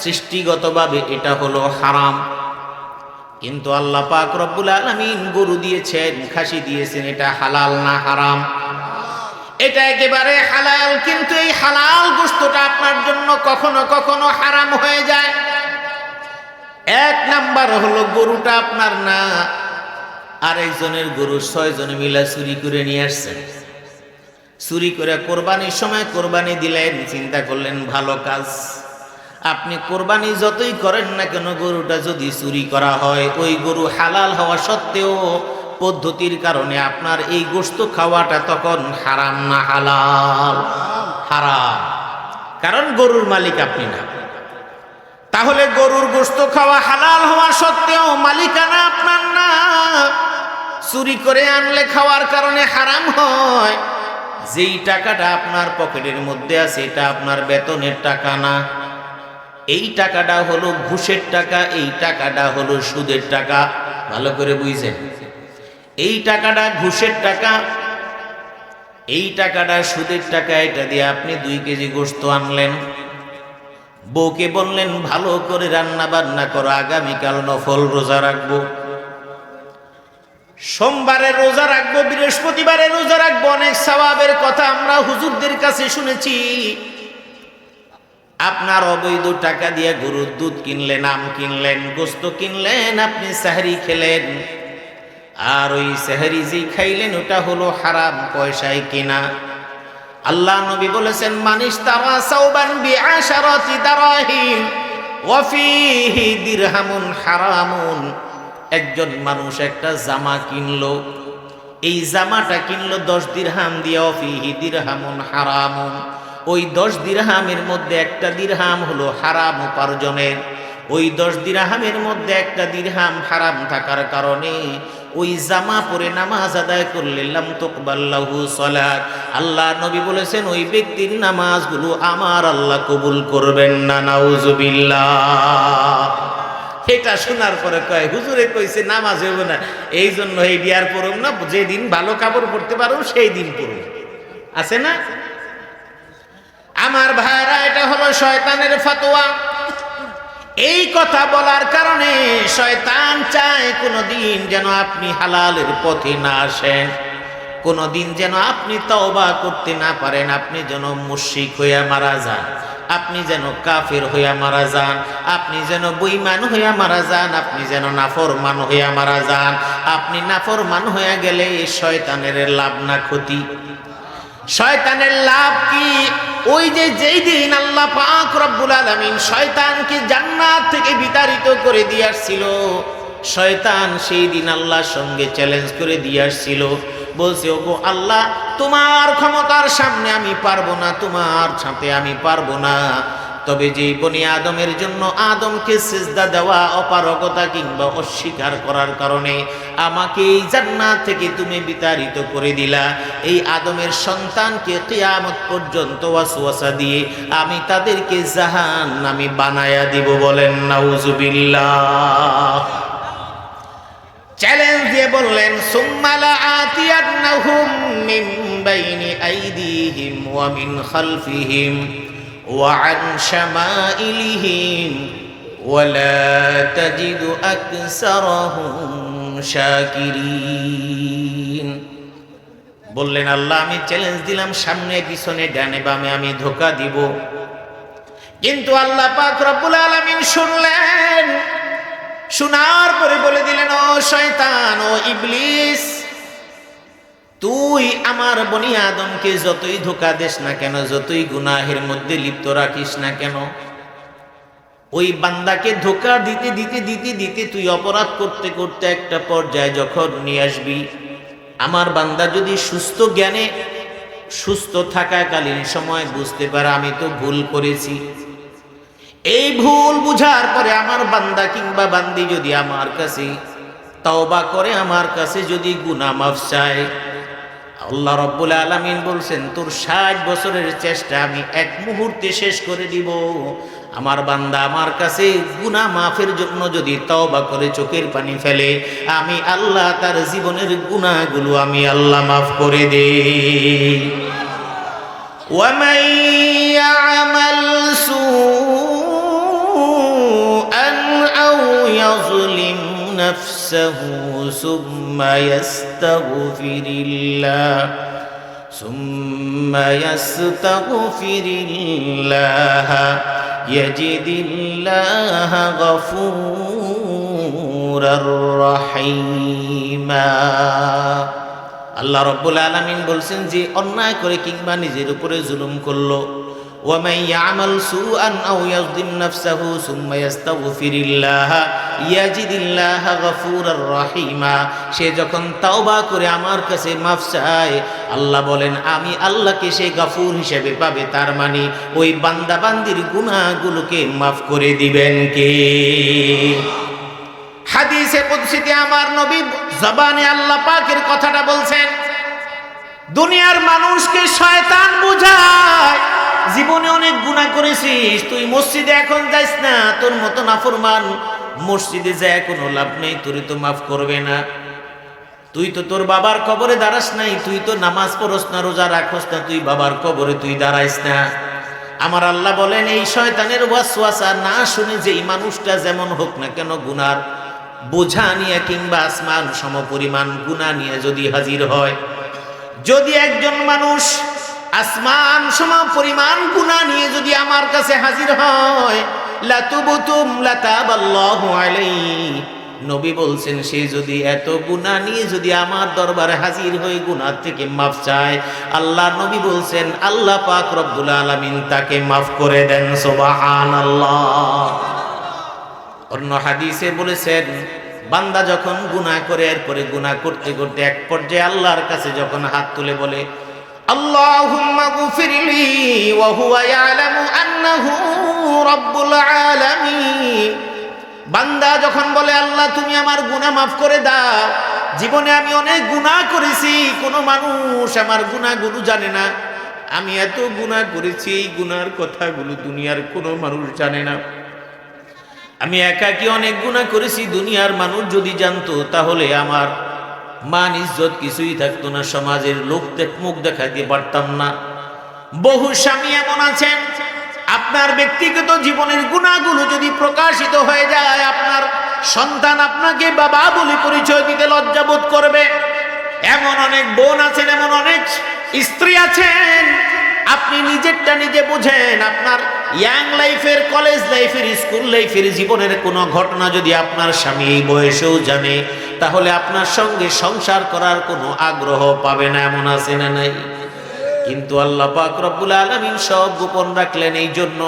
সৃষ্টিগতভাবে এটা হলো হারাম। কিন্তু আল্লাহ পাক রব্বুল আলামিন গরু দিয়েছেন, খাসি দিয়েছেন, এটা হালাল না হারাম? এটা একেবারে হালাল। কিন্তু এই হালাল গোশতটা আপনার জন্য কখনো কখনো হারাম হয়ে যায়। এক নাম্বার হলো গরুটা আপনার না, আরেকজনের গরু 6 জনে মিলে চুরি করে নিয়ে আসছেন। চুরি করে কোরবানির সময় কোরবানি দিলেন, চিন্তা করলেন ভালো কাজ। আপনি কোরবানি যতই করেন না কেন, গরুটা যদি চুরি করা হয়, ওই গরু হালাল হওয়া সত্ত্বেও পদ্ধতির কারণে আপনার এই গোশত খাওয়াটা তখন হারাম না হালাল? হারাম, কারণ গরুর মালিক আপনি না। তাহলে গরুর গোশত খাওয়া হালাল হওয়া সত্ত্বেও মালিকানা আপনার না, চুরি করে আনলে খাওয়ার কারণে হারাম হয়। যেই টাকাটা আপনার পকেটের মধ্যে আছে এটা আপনার বেতনের টাকা না, এই টাকাটা হলো ঘুষের টাকা, এই টাকাটা হলো সুদের টাকা। ভালো করে বুঝছেন? এই টাকাটা ঘুষের টাকা, এই টাকাটা সুদের টাকা। এটা দিয়ে আপনি 2 কেজি গোশত আনলেন, বউকে বললেন ভালো করে রান্না বান্না করো, আগামীকাল নফল রোজা রাখবো, সোমবারে রোজা রাখবো, বৃহস্পতিবারে রোজা রাখবো। অনেক সওয়াবের কথা আমরা হুজুরদের কাছে শুনেছি। আপনার অবৈধ টাকা দিয়ে গরুর দুধ কিনলেন, আম কিনলেন, গোশত কিনলেন, আপনি সেহরি খেলেন, আর ওই সেহরি যে খাইলেন ওটা হলো হারাম পয়সায় কিনা। আল্লাহ নবী বলেছেন মানিশতারা সাওবান বিআশারাতি দারাহিম ওয়া ফীহি দিরহামুন হারামুন। একজন মানুষ একটা জামা কিনলো, এই জামাটা কিনলো 10 দিরহাম দিয়ে, ওয়া ফীহি দিরহামুন হারামুন। ওই 10 দিরহামের মধ্যে একটা দিরহাম হলো হারাম উপার্জনের। ওই 10 দিরহামের মধ্যে একটা দিরহাম হারাম থাকার কারণে ওই জামা পরে নামাজ আদায় করলে লাম তুকবাল্লাহু সালাত। আল্লাহ নবী বলেছেন ওই ব্যক্তির নামাজগুলো আমার আল্লাহ কবুল করবেন না। নাউজুবিল্লাহ। এটা শোনার পরে কয় হুজুরে কইছে নামাজ হইব না, এই জন্য এই বিয়ার পড়ুম না, যেদিন ভালো কাপড় পরতে পারো সেই দিন পড়ুন। আছে না? আমার ভাইরা, এটা হলো শয়তানের ফতোয়া। এই কথা বলার কারণে শয়তান চায় কোনোদিন যেন আপনি হালালের পথে না আসেন, কোনোদিন যেন আপনি তওবা করতে না পারেন, আপনি যেন মুশরিক হইয়া মারা যান, আপনি যেন কাফের হইয়া মারা যান, আপনি যেন বেঈমান হইয়া মারা যান, আপনি যেন নাফরমান হইয়া মারা যান। আপনি নাফরমান হইয়া গেলে শয়তানের লাভ না ক্ষতি? শয়তানের লাভ কি? ওই যে যেই দিন আল্লাহ পাক রব্বুল আলামিন শয়তানকে জান্নাত থেকে বিতাড়িত করে দিয়ে আসছিল, শয়তান সেই দিন আল্লাহর সঙ্গে চ্যালেঞ্জ করে দিয়ে আসছিল, বলছে ওগো আল্লাহ, তোমার ক্ষমতার সামনে আমি পারবো না, তোমার সাথে আমি পারবো না। তবে যে বনি আদমের জন্য আদমকে সিজদা দেওয়া অপারগতা কিংবা অস্বীকার করার কারণে আমাকে এই জান্নাত থেকে তুমি বিতাড়িত করে দিলা, এই আদমের সন্তানকে কিয়ামত পর্যন্ত ওয়াসওয়াসা দিয়ে আমি তাদেরকে জাহান্নামী বানায়া দিব। বলেন নাউজুবিল্লাহ। চ্যালেঞ্জ দিয়ে বললেন সুম্মা লাআতিয়ান্নাহুম মিন বাইনি আইদিহিম ওয়া মিন খালফিহিম ওয়া আন শামাইলিহিম ওয়া লা তাজিদু আকসারাহুম শাকিরিন। বললেন আল্লাহ, আমি চ্যালেঞ্জ দিলাম, সামনে পিছনে ডানে বামে আমি ধোঁকা দিব। কিন্তু আল্লাহ পাক রব্বুল আলামিন শুনলেন, শোনার পরে বলে দিলেন ও শয়তান, ও ইবলিস, তুই আমার বনি আদমকে যতই ধোঁকা দেস না কেন, যতই গুনাহের মধ্যে লিপ্ত রাখিস না কেন, ওই বান্দাকে ধোঁকা দিতে দিতে দিতে দিতে তুই অপরাধ করতে করতে একটা পর্যায়ে যখন নিয়ে আসবি, আমার বান্দা যদি সুস্থ জ্ঞানে সুস্থ থাকাকালীন সময় বুঝতে পারে আমি তো ভুল করেছি, এই ভুল বুঝার পরে আমার বান্দা কিংবা বান্দি যদি আমার কাছে তওবা করে, আমার কাছে যদি গুনাহ মাফ চায়, আল্লাহ রাব্বুল আলামিন বলছেন তোর 60 বছরের চেষ্টা আমি এক মুহূর্তে শেষ করে দিব। আমার বান্দা আমার কাছে গুনাহ মাফের জন্য যদি তওবা করে চোখের পানি ফেলে, আমি আল্লাহ তার জীবনের গুনাহগুলো আমি আল্লাহ মাফ করে দেই। ওয়া মান يعمل سوءا أو يظلم نفسه ثم يستغفر الله يجد الله غفورا رحيما। আল্লাহ রাব্বুল আলামিন বলছেন যে অন্যায় করে কিংবা নিজের উপরে জুলুম করলো, ওয়ামান ইয়ামাল সুআন আও ইয়াযলিম নাফসাহু সুম্মা ইয়াস্তাগফিরিল্লাহ ইয়াজিদিল্লাহ গফুরার রহিমা, সে যখন তাওবা করে আমার কাছে মাফ চায়, আল্লাহ বলেন আমি আল্লাহকে সে গফুর হিসেবে পাবে। তার মানে ওই বান্দা বান্দির গুনাহগুলোকে মাফ করে দিবেন কে? হাদিসে কুদসিতে আমার নবী জবানে আল্লাহ পাকের কথাটা বলছেন, দুনিয়ার মানুষকে শয়তান বুঝায় জীবনে অনেক গুনাহ করেছিস, তুই মসজিদে এখন যাইস না, তোর মতো নাফরমান মসজিদে যায় কোনো লাভ নেই, তোরে তো মাফ করবে না। তুই তো তোর বাবার কবরে দাঁড়াস নাই, তুই তো নামাজ পড়স না, রোজা রাখস না, তুই বাবার কবরে তুই দাঁড়াইস না। আমার আল্লাহ বলেন এই শয়তানের ওয়াসওয়াসা না শুনে যেই মানুষটা যেমন হোক না কেন গুনার বোঝা নিয়ে কিংবা আসমান সমপরিমাণ গুনাহ নিয়ে যদি হাজির হয়, যদি একজন মানুষ আসমান সমপরিমাণ গুনাহ নিয়ে যদি আমার কাছে হাজির হয়, লাতুবতুম লাতাবাল্লাহু আলাইহি, নবী বলছেন সে যদি এত গুনাহ নিয়ে যদি আমার দরবারে হাজির হয়ে গুনাহ থেকে মাফ চায়, আল্লাহ নবী বলছেন আল্লাহ পাক রব্বুল আলামিন তাকে মাফ করে দেন। সুবহানাল্লাহ। অন্য হাদিসে বলেছেন বান্দা যখন গুনাহ করে এরপরে গুনাহ করতে করতে এক পর্যায়ে আল্লাহর কাছে যখন হাত তুলে বলে আল্লাহুম্মা গফিরলি ওয়া হুয়া ইয়ালামু আন্নাহু রাব্বুল আলামিন, বান্দা যখন বলে আল্লাহ তুমি আমার গুনাহ মাফ করে দাও, জীবনে আমি অনেক গুনাহ করেছি, কোনো মানুষ আমার গুনাহগুলো জানে না, আমি এত গুনাহ করেছি এই গুনার কথাগুলো দুনিয়ার কোনো মানুষ জানে না, আমি একাকী অনেক গুনাহ করেছি, দুনিয়ার মানুষ যদি জানতো তাহলে আমার মান ইজ্জত কিছুই থাকতো না, সমাজের লোক মুখ দেখাতে পারতাম না। বহু স্বামী এমন আছেন আপনার ব্যক্তিগত জীবনের গুনাহগুলো যদি প্রকাশিত হয়ে যায়, আপনার সন্তান আপনাকে বাবা বলে পরিচয় দিতে লজ্জাবোধ করবে। এমন অনেক বোন আছেন, এমন অনেক স্ত্রী আছেন, আপনি নিজেরটা নিজে বুঝেন, আপনার ইয়াং লাইফের, কলেজ লাইফের, স্কুল লাইফের জীবনের কোনো ঘটনা যদি আপনার স্বামী এই বয়সেও জানে, তাহলে আপনার সঙ্গে সংসার করার কোনো আগ্রহ পাবে না, এমন আছে না নাই? কিন্তু আল্লাহ পাক রব্বুল আলামিন সব গোপন রাখলেন এই জন্য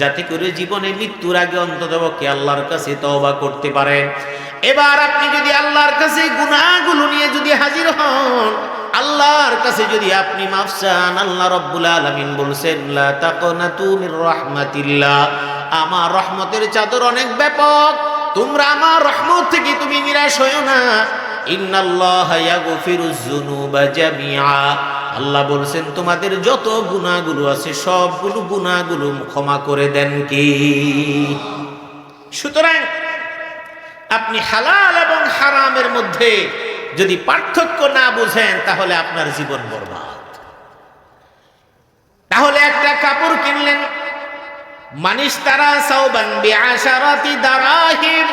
যাতে করে জীবনে মৃত্যুর আগে অন্ততপক্ষে আল্লাহর কাছে তওবা করতে পারেন। এবার আপনি যদি আল্লাহর কাছে গুনাহগুলো নিয়ে যদি হাজির হন, আল্লাহর কাছে যদি আপনি মাফ চান, আল্লাহ রব্বুল আলামিন বলছেন লা তাকনাতু মির রাহমাতিল্লাহ, আমার রহমতের চাদর অনেক ব্যাপক, তোমরা আমার রহমত থেকে তুমি নিরাশ হয়ো না। ইন্নাল্লাহা ইয়াগফিরুয যুনুবা জামিআ, আল্লাহ বলছেন তোমাদের যত গুনাহগুলো আছে সবগুলো গুনাহগুলো ক্ষমা করে দেন কি। সুতরাং আপনি হালাল এবং হারামের মধ্যে যদি পার্থক্য না বুঝেন তাহলে আপনার জীবন বরবাদ। তাহলে একটা কাপড় কিনলেন, মানিশতারা সাওবান বিআশারাতি দারাহিম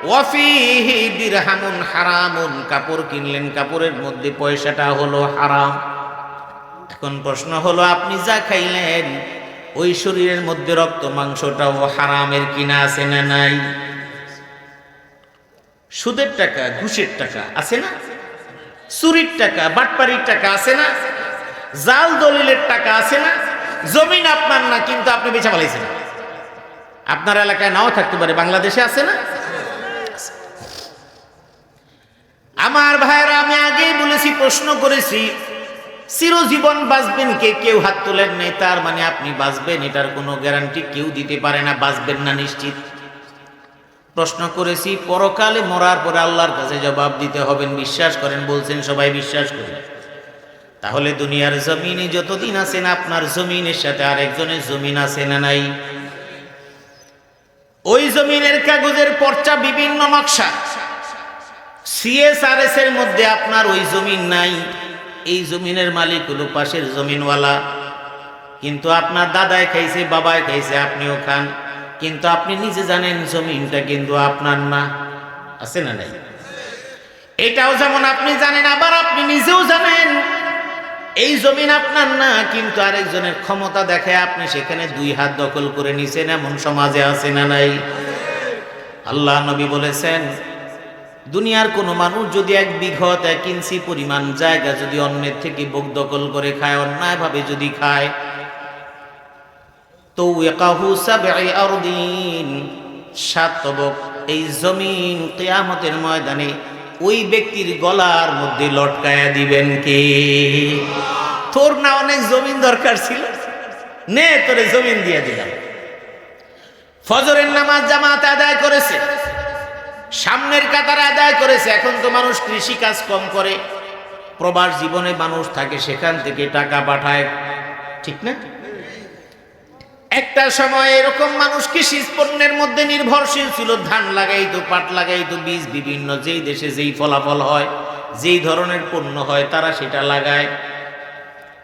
ওয়া ফীহি দিরহামুন হারামুন, কাপড় কিনলেন, কাপড়ের মধ্যে পয়সাটা হলো হারাম। এখন প্রশ্ন হলো আপনি যা খাইলেন ওই শরীরের মধ্যে রক্ত মাংসটাও হারামের কিনা আছে না নাই? সুদের টাকা, ঘুষের টাকা আছে না? চুরির টাকা, বাটপারির টাকা আছে না? জাল দলিলের টাকা আছে না? জমিন আপনার না কিন্তু আপনি বেচা ফেলাইছেন। আপনার এলাকায় নাও থাকতে পারে, বাংলাদেশে আছে না? আমার ভাইরা, আমি আগেই বলেছি, প্রশ্ন করেছি চিরজীবন বাঁচবেন কে? কেউ হাত তোলেন নাই। তার মানে আপনি বাঁচবেন এটার কোনো গ্যারান্টি কেউ দিতে পারে না, বাঁচবেন না নিশ্চিত। প্রশ্ন করেছি পরকালে মরার পরে আল্লাহর কাছে জবাব দিতে হবেন, বিশ্বাস করেন? বলছেন সবাই বিশ্বাস করেন। তাহলে দুনিয়ার জমিনে যতদিন আছেন আপনার জমিনের সাথে আরেকজনের জমিন আছে না নাই? ওই জমিনের কাগজের পর্চা বিভিন্ন নকশা, CSRS এর মধ্যে আপনার ওই জমিন নাই, এই জমিনের মালিক হলো পাশের জমিনওয়ালা। কিন্তু আপনার দাদাই খাইছে, বাবাই খাইছে, আপনিও খান, কিন্তু আপনি নিজে জানেন জমিনটা কিন্তু আপনার না। আছে না নাই? এটাও যেমন আপনি জানেন, আবার আপনি নিজেও জানেন এই জমিন আপনার না, কিন্তু আরেকজনের ক্ষমতা দেখে আপনি সেখানে 2 হাত দখল করে নিছেন। এমন সমাজে আছে না নাই? আল্লাহ নবী বলেছেন, দুনিয়ার কোনো মানুষ যদি 1 বিঘত 1 ইঞ্চি পরিমাণ জায়গা যদি অন্যের থেকে বুক দখল করে খায়, অন্যায়ভাবে যদি খায়, তো ওয়াকাহু 7 আরদিন, 7 তবক এই জমিন কিয়ামতের ময়দানে ওই ব্যক্তির গলার মধ্যে লটকায়া দিবেন কে? তোর না অনেক জমিন দরকার ছিল, নে তোরে জমিন দিয়ে দিলাম। ফজরের নামাজ জামাতে আদায় করেছে, সামনের কাতারে আদায় করেছে। এখন তো মানুষ কৃষি কাজ কম করে, প্রবাস জীবনে মানুষ থাকে, সেখান থেকে টাকা পাঠায়, ঠিক না? একটা সময় এরকম মানুষ কৃষি পণ্যের মধ্যে নির্ভরশীল ছিল, ধান লাগাইতো, পাট লাগাইতো, বীজ বিভিন্ন, যেই দেশে যেই ফলাফল হয়, যেই ধরনের পণ্য হয়, তারা সেটা লাগায়।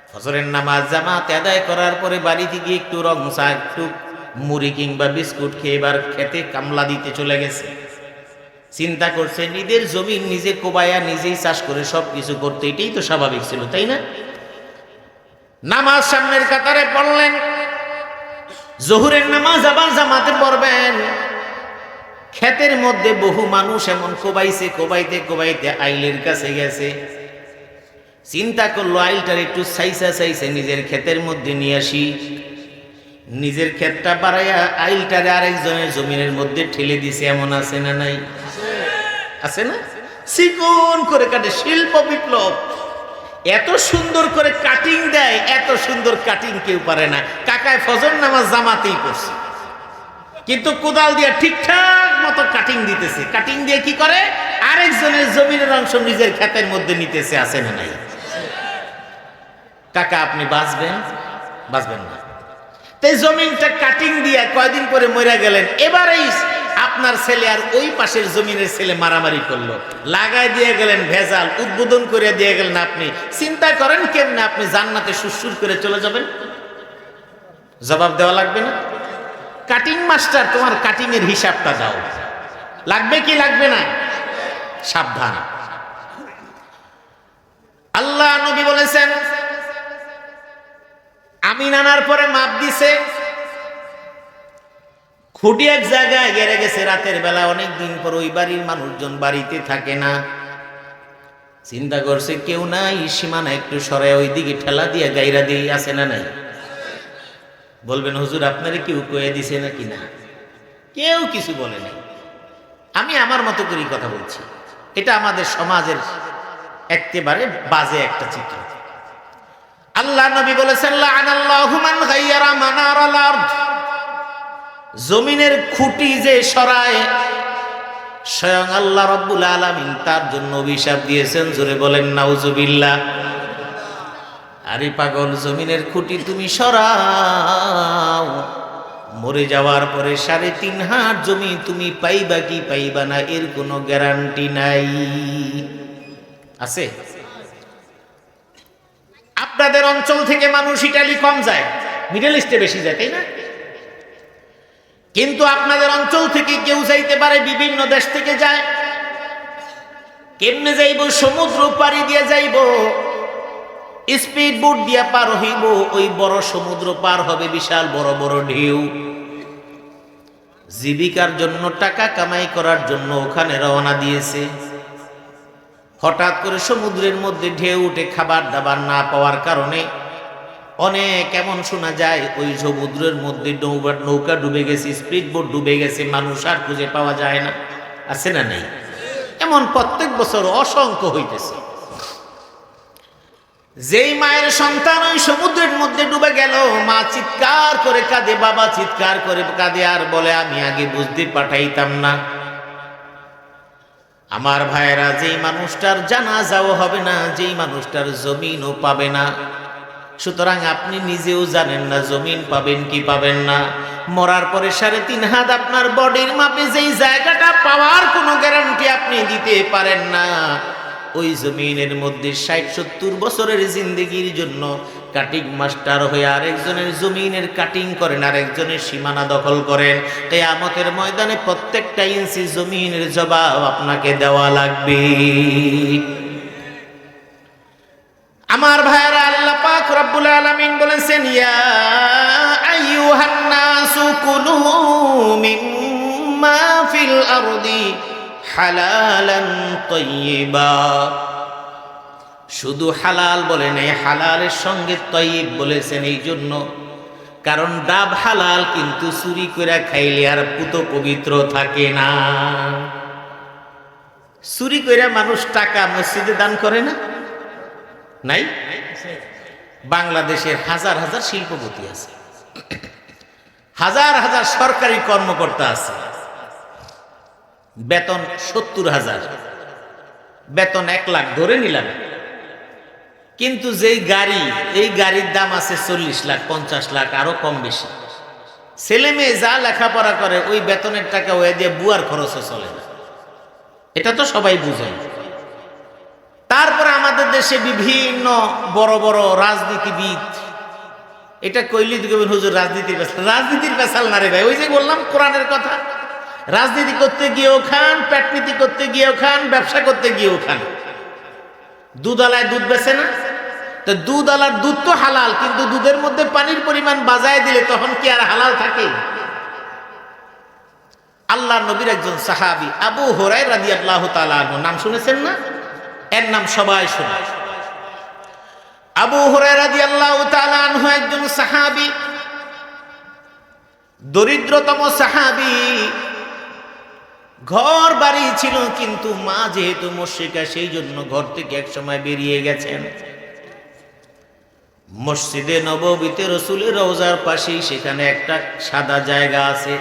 ফজরের নামাজ জামাতে আদায় করার পরে বাড়িতে গিয়ে একটু রং চা, একটু মুড়ি কিংবা বিস্কুট খেয়ে এবার খেতে কামলা দিতে চলে গেছে। চিন্তা করছে নিজের জমিন নিজে কোবায়া নিজেই চাষ করে সব কিছু করতে, এটাই তো স্বাভাবিক ছিল, তাই না? নামাজ সামনের কাতারে পড়লেন, জোহরের নামাজ আবার জামাতে পড়বেন। ক্ষেতের মধ্যে বহু মানুষ এমন কোবাইছে, কোবাইতে কোবাইতে আইলের কাছে গেছে। চিন্তা করলো আইলটার একটু সাইসা নিজের ক্ষেতের মধ্যে নিয়ে আসি। নিজের ক্ষেতটা বাড়াইয়া আইলটারে আরেকজনের জমিনের মধ্যে ঠেলে দিছে। এমন আছে না নাই? আছে না? চিকন করে কাটে, শিল্প বিপ্লব। এত সুন্দর করে কাটিং দেয়, এত সুন্দর কাটিং কেউ পারে না। কাকায় ফজর নামাজ জামাতেই পড়ছে, কিন্তু কোদাল দিয়ে ঠিকঠাক মতো কাটিং দিতেছে। কাটিং দিয়ে কি করে? আরেকজনের জমিনের অংশ নিজের ক্ষেতের মধ্যে নিতেছে। আছে না নাই? কাকা আপনি বাঁচবেন? বাঁচবেন না। তাই জমিনটা কাটিং দিয়ে কয়দিন পরে মরে গেলেন। এবারেই আপনার ছেলে আর ওই পাশের জমিনের ছেলে মারামারি করলো, লাগাই দিয়ে গেলেন ভেজাল, উদ্বোধন করে দিয়ে গেলেন। আপনি চিন্তা করেন কেমনে আপনি জান্নাতে সুরসুর করে চলে যাবেন? জবাব দেওয়া লাগবে না? কাটিং মাস্টার, তোমার কাটিং এর হিসাবটা দাও। লাগবে কি লাগবে না? সাবধান। আল্লাহ নবী বলেছেন, আমি নানার পরে মাপ দিছে, খুঁটি এক জায়গায় গেড়ে গেছে রাতের বেলা। অনেক দিন পর ওই বাড়ির মানুষজন বাড়িতে থাকে না। চিন্তা করছে কেউ নাই, সীমানা একটু সরাই ওই দিকে ঠেলা দিয়ে গাইরা দিয়ে। আছে না নাই? বলবেন হুজুর আপনারে কেউ কয়ে দিছে নাকি? না, কেউ কিছু বলে নাই। আমি আমার মতো করেই কথা বলছি। এটা আমাদের সমাজের একেবারে বাজে একটা চিত্র। আল্লাহ নবী বলেছেন, লাআনাল্লাহু মান গায়্যারা মানারাল আরদ, জমিনের খুঁটি যে সরায়, স্বয়ং আল্লাহ রাব্বুল আলামিন তার জন্য অভিশাপ দিয়েছেন। জোরে বলেন নাউজুবিল্লাহ। আরে পাগল, জমিনের খুঁটি তুমি সরাও, মরে যাওয়ার পরে 3.5 হাত জমি তুমি পাইবা কি পাইবা না এর কোনো গ্যারান্টি নাই। আছে? আপনাদের অঞ্চল থেকে মানুষ ইটালি কম যায়, মিডল ইস্টে বেশি যায়, তাই না? কিন্তু আপনাদের অঞ্চল থেকে কেউ যাইতে পারে, বিভিন্ন দেশ থেকে যায়। কেমনে যাইব? সমুদ্র পাড়ি দিয়ে যাইব, স্পিড বোট দিয়ে পার হইব। ওই বড় সমুদ্র পার হবে, বিশাল বড় বড় ঢেউ। জীবিকার জন্য, টাকা কামাই করার জন্য ওখানে রওনা দিয়েছে। হঠাৎ করে সমুদ্রের মধ্যে ঢেউ উঠে, খাবার দাবার না পাওয়ার কারণে অনেক এমন শোনা যায় ওই সমুদ্রের মধ্যে নৌকা ডুবে গেছে, স্পিড বোট ডুবে গেছে, মানুষ আর খুঁজে পাওয়া যায় না। আছে না নেই? এমন প্রত্যেক বছর অসংখ্য হইতেছে। যেই মায়ের সন্তান ওই সমুদ্রের মধ্যে ডুবে গেল, মা চিৎকার করে কাঁদে, বাবা চিৎকার করে কাঁদে, আর বলে আমি আগে বুঝতে পাঠাইতাম না। আমার ভাইয়েরা, যেই মানুষটার জানাজাও হবে না, যেই মানুষটার জমিনও পাবে না, সুতরাং আপনি নিজেও জানেন না জমিন পাবেন কি পাবেন না। মরার পরে 3.5 হাত আপনার বডির মাপে যেই জায়গাটা পাওয়ার কোনো গ্যারান্টি আপনি দিতে পারেন না, ওই জমিনের মধ্যে 60-70 বছরের জিন্দেগির জন্য কাটিং মাস্টার হয়ে আরেকজনের জমিনের কাটিং করেন, আরেকজনের সীমানা দখল করেন। কিয়ামতের ময়দানে প্রত্যেকটা ইঞ্চি জমিনের জবাব আপনাকে দেওয়া লাগবে। আমার ভাইরা, আল্লাহ পাক রব্বুল আলামিন বলেছেন, ইয়া আইয়ুহান নাসু কুলু মিম্মা ফিল আরদি হালালান তাইয়্যিবা। শুধু হালাল বলে নাই, হালালের সঙ্গে তাইয়্যিব বলেছেন এই জন্য, কারণ ডাব হালাল কিন্তু চুরি করে খাইলে আর পুত পবিত্র থাকে না। চুরি করে মানুষ টাকা মসজিদে দান করে না? নাই? বাংলাদেশের হাজার হাজার শিল্পপতি আছে, হাজার হাজার সরকারি কর্মকর্তা আছে, বেতন 70,000, বেতন 1 লাখ ধরে নিলাম, কিন্তু যেই গাড়ি, এই গাড়ির দাম আছে 40 লাখ, 50 লাখ, আরো কম বেশি। ছেলে মেয়ে যা লেখাপড়া করে ওই বেতনের টাকা ওই দিয়ে বুয়ার খরচও চলে না। এটা তো সবাই বুঝে। তারপরে আমাদের দেশে বিভিন্ন বড় বড় রাজনীতিবিদ, এটা কইলি দেখবেন হুজুর রাজনীতির পেছাল। রাজনীতির পেছাল না রে ভাই, ওই যে বললাম কোরআনের কথা। রাজনীতি করতে গিয়েও খান, পেটনীতি করতে গিয়েও খান, ব্যবসা করতে গিয়েও খান। দুধওয়ালায় দুধ বেচে না? তো দুধওয়ালার দুধ তো হালাল, কিন্তু দুধের মধ্যে পানির পরিমাণ বাজায় দিলে তখন কি আর হালাল থাকে? আল্লাহ নবীর একজন সাহাবী আবু হুরায়রা রাদিয়াল্লাহু তাআলা আনহু, নাম শুনেছেন না? এর নাম সবাই শুনে। আবু হুরায়রা রাদিয়াল্লাহু তাআলা আনহু একজন সাহাবী, দরিদ্রতম সাহাবী। ঘর বাড়ি ছিল, কিন্তু মা যেহেতু মুশরিকা সেই জন্য ঘর থেকে এক সময় বেরিয়ে গেছেন। মসজিদে নববীতে রাসূলের রওজার পাশেই সেখানে একটা সাদা জায়গা আছে।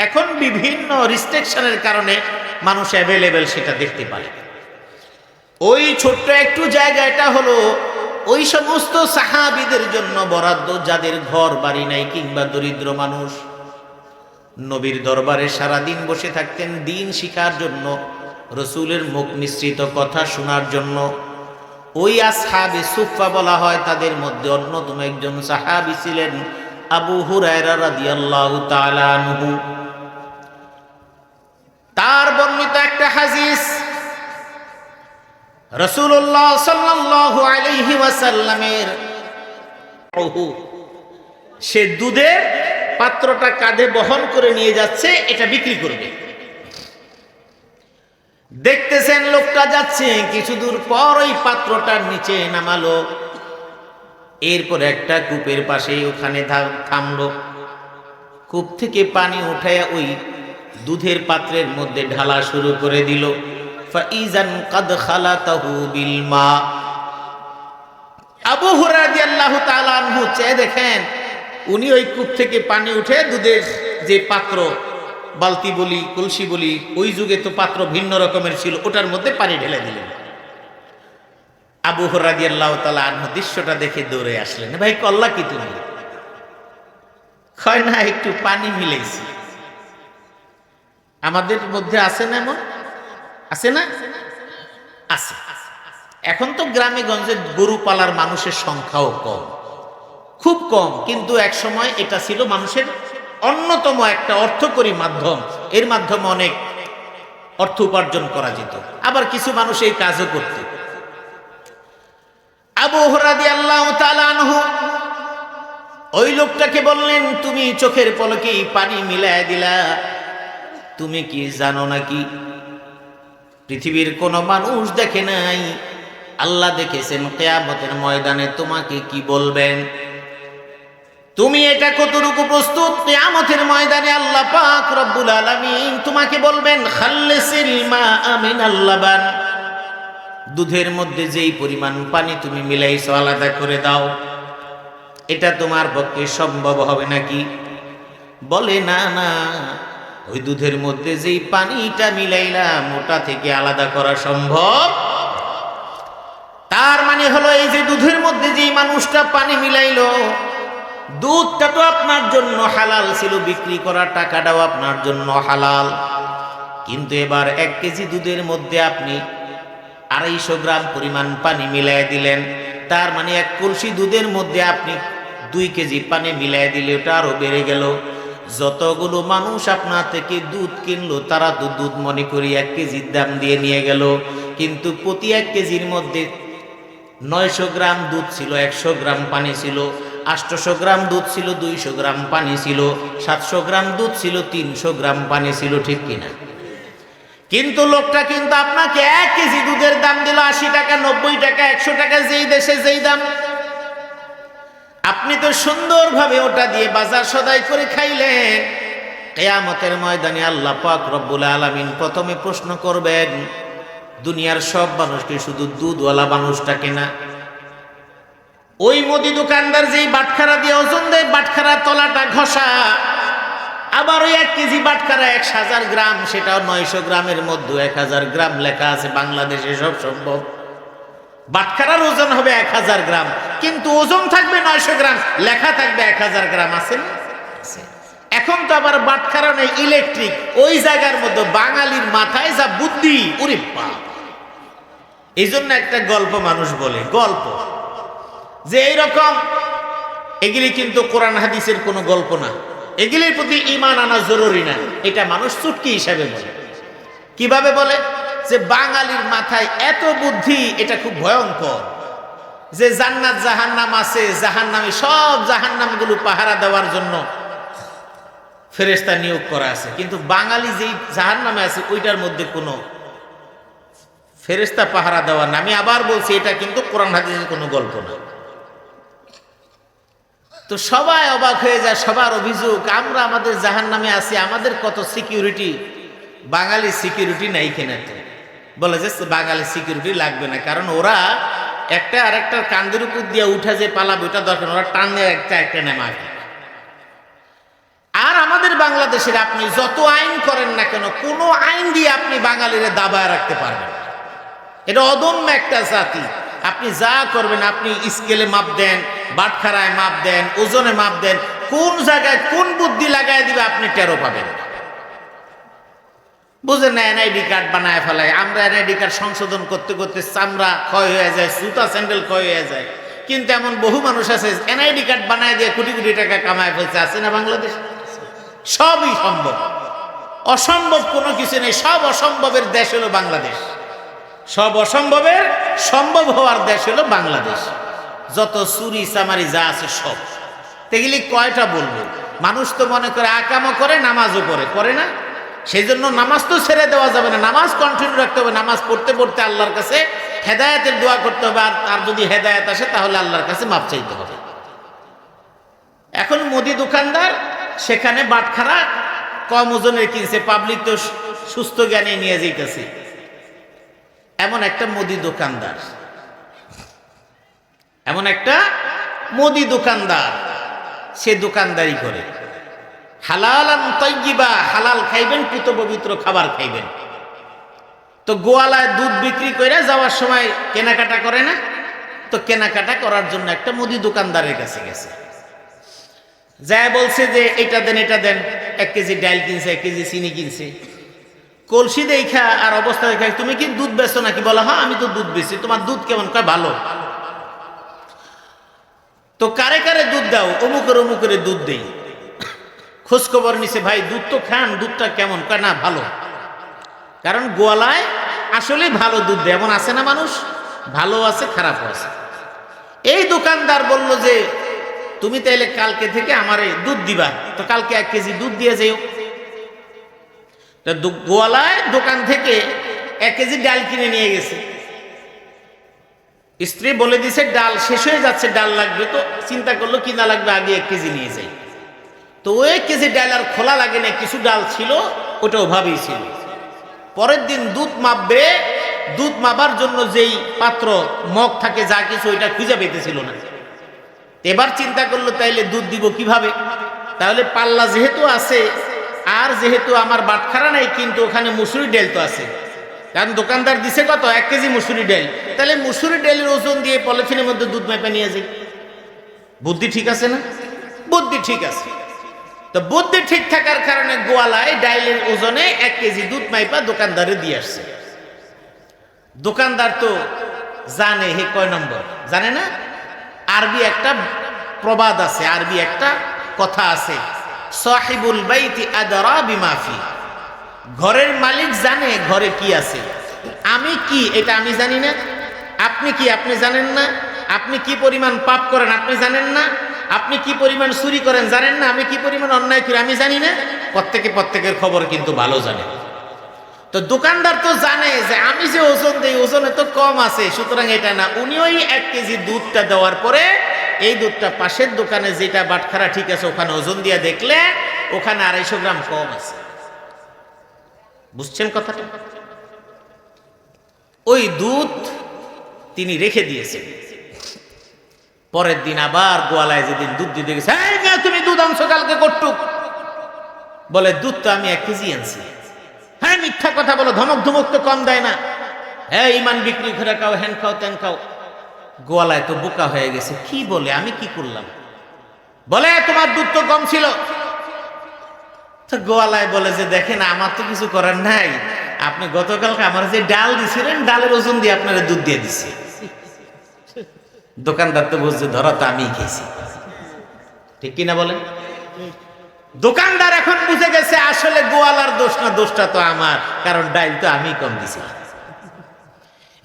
এখন বিভিন্ন রিস্ট্রিকশনের কারণে মানুষ অ্যাভেলেবেল সেটা দেখতে পারে। ওই ছোট্ট একটু জায়গাটা হলো ওই সমস্ত সাহাবীদের জন্য বরাদ্দ যাদের ঘর বাড়ি নাই কিংবা দরিদ্র মানুষ। নবীর দরবারে সারাদিন বসে থাকতেন দিন শিখার জন্য, রসুলের মুখ মিশ্রিত কথা শোনার জন্য। ওই আসহাবে সুফফা বলা হয়, তাদের মধ্যে অন্যতম একজন সাহাবী ছিলেন আবু হুরায়রা রাদিয়াল্লাহু তাআলা আনহু। তার বর্ণিত একটা হাদিস, রাসূলুল্লাহ সাল্লাল্লাহু আলাইহি ওয়াসাল্লামের সে দুধের পাত্রটা কাঁধে বহন করে নিয়ে যাচ্ছে, এটা বিক্রি করবে। দেখতেছেন লোকটা যাচ্ছে, কিছু দূর পর ওই পাত্রটার নিচে নামালো। এরপর একটা কূপের পাশে ওখানে থামলো। কূপ থেকে পানি উঠায়া ওই দুধের পাত্রের মধ্যে ঢালা শুরু করে দিল। ফাইজান কাদ খালাতাহু বিল মা। আবু হুরায়রা রাদিয়াল্লাহু তাআলা আনহু চেয়ে দেখেন, উনি ওই কূপ থেকে পানি উঠে দুধের যে পাত্র, বালতি বলি কলসি বলি, ওই যুগে তো পাত্র ভিন্ন রকমের ছিল, ওটার মধ্যে পানি ঢেলে দিলেন। আবু হুরায়রা রাদিয়াল্লাহু তাআলা আনহু দৃশ্যটা দেখে দৌড়ে আসলেন, ভাই কল্লা কি তুমি? কয় না, একটু পানি মিলাইছি। আমাদের মধ্যে আছে না এমন? আছে না? আছে। এখন তো গ্রামে গঞ্জে গরু পালার মানুষের সংখ্যাও কম, খুব কম, কিন্তু এক সময় এটা ছিল মানুষের অন্যতম একটা অর্থকরী মাধ্যম। এর মাধ্যমে অনেক অর্থ উপার্জন করা যেত, আবার কিছু মানুষ এই কাজও করত। আবু হুরায়রা রাদিয়াল্লাহু তাআলা আনহু ওই লোকটাকে বললেন, তুমি চোখের পলকেই পানি মিলায় দিলা, তুমি কি জানো নাকি পৃথিবীর কোন মানুষ দেখে নাই, আল্লাহ দেখেছেন। কিয়ামতের ময়দানে তোমাকে কি বলবেন? তুমি এটা কতটুকু প্রস্তুত? কিয়ামতের ময়দানে আল্লাহ পাক রব্বুল আলামিন তোমাকে বলবেন, খাল্লিসিল মাআ মিনাল লাবান, দুধের মধ্যে যেই পরিমাণ পানি তুমি মিলাইছো আলাদা করে দাও। এটা তোমার পক্ষে সম্ভব হবে নাকি? বলে না না, ওই দুধের মধ্যে যেই পানিটা মিলাইলাম ওটা থেকে আলাদা করা সম্ভব। তার মানে হলো এই যে দুধের মধ্যে যেই মানুষটা পানি মিলাইলো, দুধটা তো আপনার জন্য হালাল ছিল, বিক্রি করা টাকাটাও আপনার জন্য হালাল, কিন্তু এবার 1 কেজি দুধের মধ্যে আপনি 250 গ্রাম পরিমাণ পানি মিলাই দিলেন। তার মানে 1 কলসি দুধের মধ্যে আপনি 2 কেজি পানি মিলাই দিলে ওটা আরো বেড়ে গেল। যতগুলো মানুষ আপনার থেকে দুধ কিনলো তারা তো দুধ মনে করি 1 কেজির দাম দিয়ে নিয়ে গেল, কিন্তু প্রতি 1 কেজির মধ্যে 900 গ্রাম দুধ ছিল, 100 গ্রাম পানি ছিল, 800 গ্রাম দুধ ছিল, 200 গ্রাম পানি ছিল, 700 গ্রাম দুধ ছিল, 300 গ্রাম পানি ছিল, ঠিক কিনা? কিন্তু লোকটা কিন্তু আপনাকে 1 কেজি দুধের দাম দিল 80 টাকা, 90 টাকা, 100 টাকা, যেই দেশে যেই দাম। আপনি তো সুন্দরভাবে ওটা দিয়ে বাজার সদাই করে খাইলেন। কিয়ামতের ময়দানে আল্লাহ পাক রব্বুল আলামিন প্রথমে প্রশ্ন করবেন, দুনিয়ার সব মানুষকে শুধু দুধওয়ালা মানুষটাকে না? ওই মুদি দোকানদার যেই বাটখারা দিয়ে ওজন দেয়, বাটখারা তলাটা ঘষা, আবার ওই 1 কেজি বাটখারা 1000 গ্রাম, সেটাও 900 গ্রামের মধ্যে 1000 গ্রাম লেখা আছে। বাংলাদেশে সব সম্ভব। বাটখারার ওজন হবে 1000 গ্রাম, কিন্তু ওজন থাকবে 900 গ্রাম, লেখা থাকবে 1000 গ্রাম। আছে না? এখন তো আবার বাটখারা নেই, ইলেকট্রিক। ওই জায়গার মধ্যে বাঙালির মাথায় যা বুদ্ধি, ওরে বাপ! এই জন্য একটা গল্প মানুষ বলে, গল্প যে এইরকম, এগুলি কিন্তু কোরআন হাদিসের কোনো গল্প না, এগুলির প্রতি ঈমান আনা জরুরি না। এটা মানুষ চুটকি হিসাবে বলে। কিভাবে বলে? যে বাঙালির মাথায় এত বুদ্ধি, এটা খুব ভয়ঙ্কর। যে জান্নাত জাহান্নাম আছে, জাহান্নামে সব জাহান্নামগুলো পাহারা দেওয়ার জন্য ফেরেশতা নিয়োগ করা আছে, কিন্তু বাঙালি যেই জাহান্নামে আছে ওইটার মধ্যে কোনো ফেরেশতা পাহারা দেওয়ার না। আমি আবার বলছি, এটা কিন্তু কোরআন হাদিসের কোনো গল্প না। তো সবাই অবাক হয়ে যায়, সবার অভিযোগ, আমরা আমাদের জাহান্নামে আছি, আমাদের কত সিকিউরিটি, বাঙালি সিকিউরিটি নাই কেনা। তো বলে যে বাঙালি সিকিউরিটি লাগবে না, কারণ ওরা একটা আরেকটার কান্দের উপর দিয়ে উঠে যে পালাবে ওটা দরকার, ওরা টানে একটা নেমা। আর আমাদের বাংলাদেশের আপনি যত আইন করেন না কেন, কোনো আইন দিয়ে আপনি বাঙালিরে দাবায় রাখতে পারবেন না। এটা অদম্য একটা জাতি। আপনি যা করবেন, আপনি স্কেলে মাপ দেন, বাটখারায় মাপ দেন, ওজনে মাপ দেন, কোন জায়গায় কোন বুদ্ধি লাগাই দিবে আপনি টেরো পাবেন। বুঝেন না? এনআইডি কার্ড বানায় ফেলায়। আমরা এনআইডি কার্ড সংশোধন করতে করতে চামড়া ক্ষয় হয়ে যায়, জুতা স্যান্ডেল ক্ষয় হয়ে যায়, কিন্তু এমন বহু মানুষ আছে এনআইডি কার্ড বানায় দিয়ে কোটি কোটি টাকা কামায় ফেলছে। আছে না বাংলাদেশ? সবই সম্ভব, অসম্ভব কোনো কিছু নেই। সব অসম্ভবের দেশ হলো বাংলাদেশ। সব অসম্ভবের সম্ভব হওয়ার দেশ হলো বাংলাদেশ। যত চুরি চামারি যা আছে সব, তেগুলি কয়টা বলবো? মানুষ তো মনে করে আকামও করে, নামাজও করে না? সেই জন্য নামাজ তো ছেড়ে দেওয়া যাবে না, নামাজ কন্টিনিউ রাখতে হবে। নামাজ পড়তে পড়তে আল্লাহর কাছে হেদায়েতের দোয়া করতে হবে, আর তার যদি হেদায়েত আসে তাহলে আল্লাহর কাছে মাপ চাইতে হবে। এখন মুদি দোকানদার সেখানে বাটখারা কম ওজনের কিনছে, পাবলিক তো সুস্থ জ্ঞানে নিয়ে যাইতেছে। এমন একটা মুদি দোকানদার, এমন একটা মুদি দোকানদার, সে দোকানদারি করে। হালালান তাইয়্যিবা, হালাল খাইবেন, পুত পবিত্র খাবার খাইবেন। তো গোয়ালায় দুধ বিক্রি করে যাওয়ার সময় কেনাকাটা করে না? তো কেনাকাটা করার জন্য একটা মুদি দোকানদারের কাছে গেছে, যায় বলছে যে এটা দেন, এটা দেন। 1 কেজি ডাল কিনছে, 1 কেজি চিনি কিনছে। কলসি দেখা আর অবস্থা দেখা, তুমি কি দুধ বেচো নাকি? বলো হ্যাঁ, আমি তো দুধ বেচি। তোমার দুধ কেমন? কয় ভালো। তো কারে কারে দুধ দাও? অমুকের দুধ দেই। খোঁজ খবর নিছে, ভাই দুধ তো খান, দুধটা কেমন? কয় না ভালো। কারণ গোয়ালায় আসলে ভালো দুধ দেয়। এমন আছে না মানুষ, ভালো আছে খারাপও আছে। এই দোকানদার বলল যে তুমি তাইলে কালকে থেকে আমারে দুধ দিবা, তো কালকে 1 কেজি দুধ দিয়ে যাও। গোয়ালায় দোকান থেকে 1 কেজি ডাল কিনে নিয়ে গেছে। স্ত্রী বলে দিছে ডাল শেষ হয়ে যাচ্ছে, ডাল লাগবে। তো চিন্তা করলো কিনা লাগবে, আগে 1 কেজি নিয়ে যাই। তো ওই 1 কেজি ডাল আর খোলা লাগে না, কিছু ডাল ছিল, ওটা ওভাবেই ছিল। পরের দিন দুধ মাপবে, দুধ মাপার জন্য যেই পাত্র মগ থাকে যা কিছু, ওইটা খুঁজে পেতেছিল না। এবার চিন্তা করলো তাইলে দুধ দিব কিভাবে? তাহলে পাল্লা যেহেতু আছে, আর যেহেতু আমার বাটখারা নাই, কিন্তু ওখানে মুসুরি ডাল তো আছে, কারণ দোকানদার দিছে কত? 1 কেজি মুসুরি ডাল। তাহলে মুসুরি ডালের ওজন দিয়ে পলিথিনের মধ্যে দুধ মেপে নিয়ে যাই। বুদ্ধি ঠিক আছে না? বুদ্ধি ঠিক আছে। তো বুদ্ধি ঠিক থাকার কারণে গোয়ালায় ডাইলের ওজনে 1 কেজি দুধ মাইপা দোকানদারে দিয়ে আসছে। দোকানদার তো জানে হে কয় নম্বর, জানে না? আরবি একটা প্রবাদ আছে, আরবি একটা কথা আছে, সাহিবুল বাইতি আদরা বিমা ফি। ঘরের মালিক জানে ঘরে কি আছে। আমি কি এটা আমি জানি না, আপনি কি আপনি জানেন না, আপনি কি পরিমাণ পাপ করেন আপনি জানেন না, আপনি কি পরিমাণ চুরি করেন জানেন না, আমি কি পরিমাণ অন্যায় করি আমি জানি না। প্রত্যেকে প্রত্যেকের খবর কিন্তু ভালো জানে। তো দোকানদার তো জানে যে আমি যে ওজন দেই ওজনে তো কম আছে, সুতরাং এটা না। উনি ওই 1 কেজি দুধটা দেওয়ার পরে এই দুধটা পাশের দোকানে যেটা বাটখারা ঠিক আছে ওখানে ওজন দিয়ে দেখলে ওখানে 250 গ্রাম কম আছে। বুঝছেন কথাটা? ওই দুধ তিনি রেখে দিয়েছেন। পরের দিন আবার গোয়ালায় যেদিন দুধ দিতে গেছে, তুমি দুধ আনছো কালকে কটুক? বলে দুধ তো আমি 1 কেজি আনছি। হ্যাঁ মিথ্যা কথা বলো, ধমক ধমক তো কম দেয় না, হ্যাঁ ইমান বিক্রি করে খাও, হ্যান খাও তেন খাও। গোয়ালায় তো বোকা হয়ে গেছে, কি বলে আমি কি করলাম? বলে তোমার দুধ তো কম ছিল। তো গোয়ালায় বলে যে দেখেন আমার তো কিছু করার নাই, আপনি গতকালকে আমার যে ডাল দিছিলেন ডালের ওজন দিয়ে আপনারা দুধ দিয়ে দিছি। দোকানদার তো বুঝছে ধরা তো আমি খেয়েছি, ঠিক কিনা বলেন? দোকানদার এখন বুঝে গেছে আসলে গোয়ালার দোষ না, দোষটা তো আমার, কারণ ডাল তো আমি কম দিছি।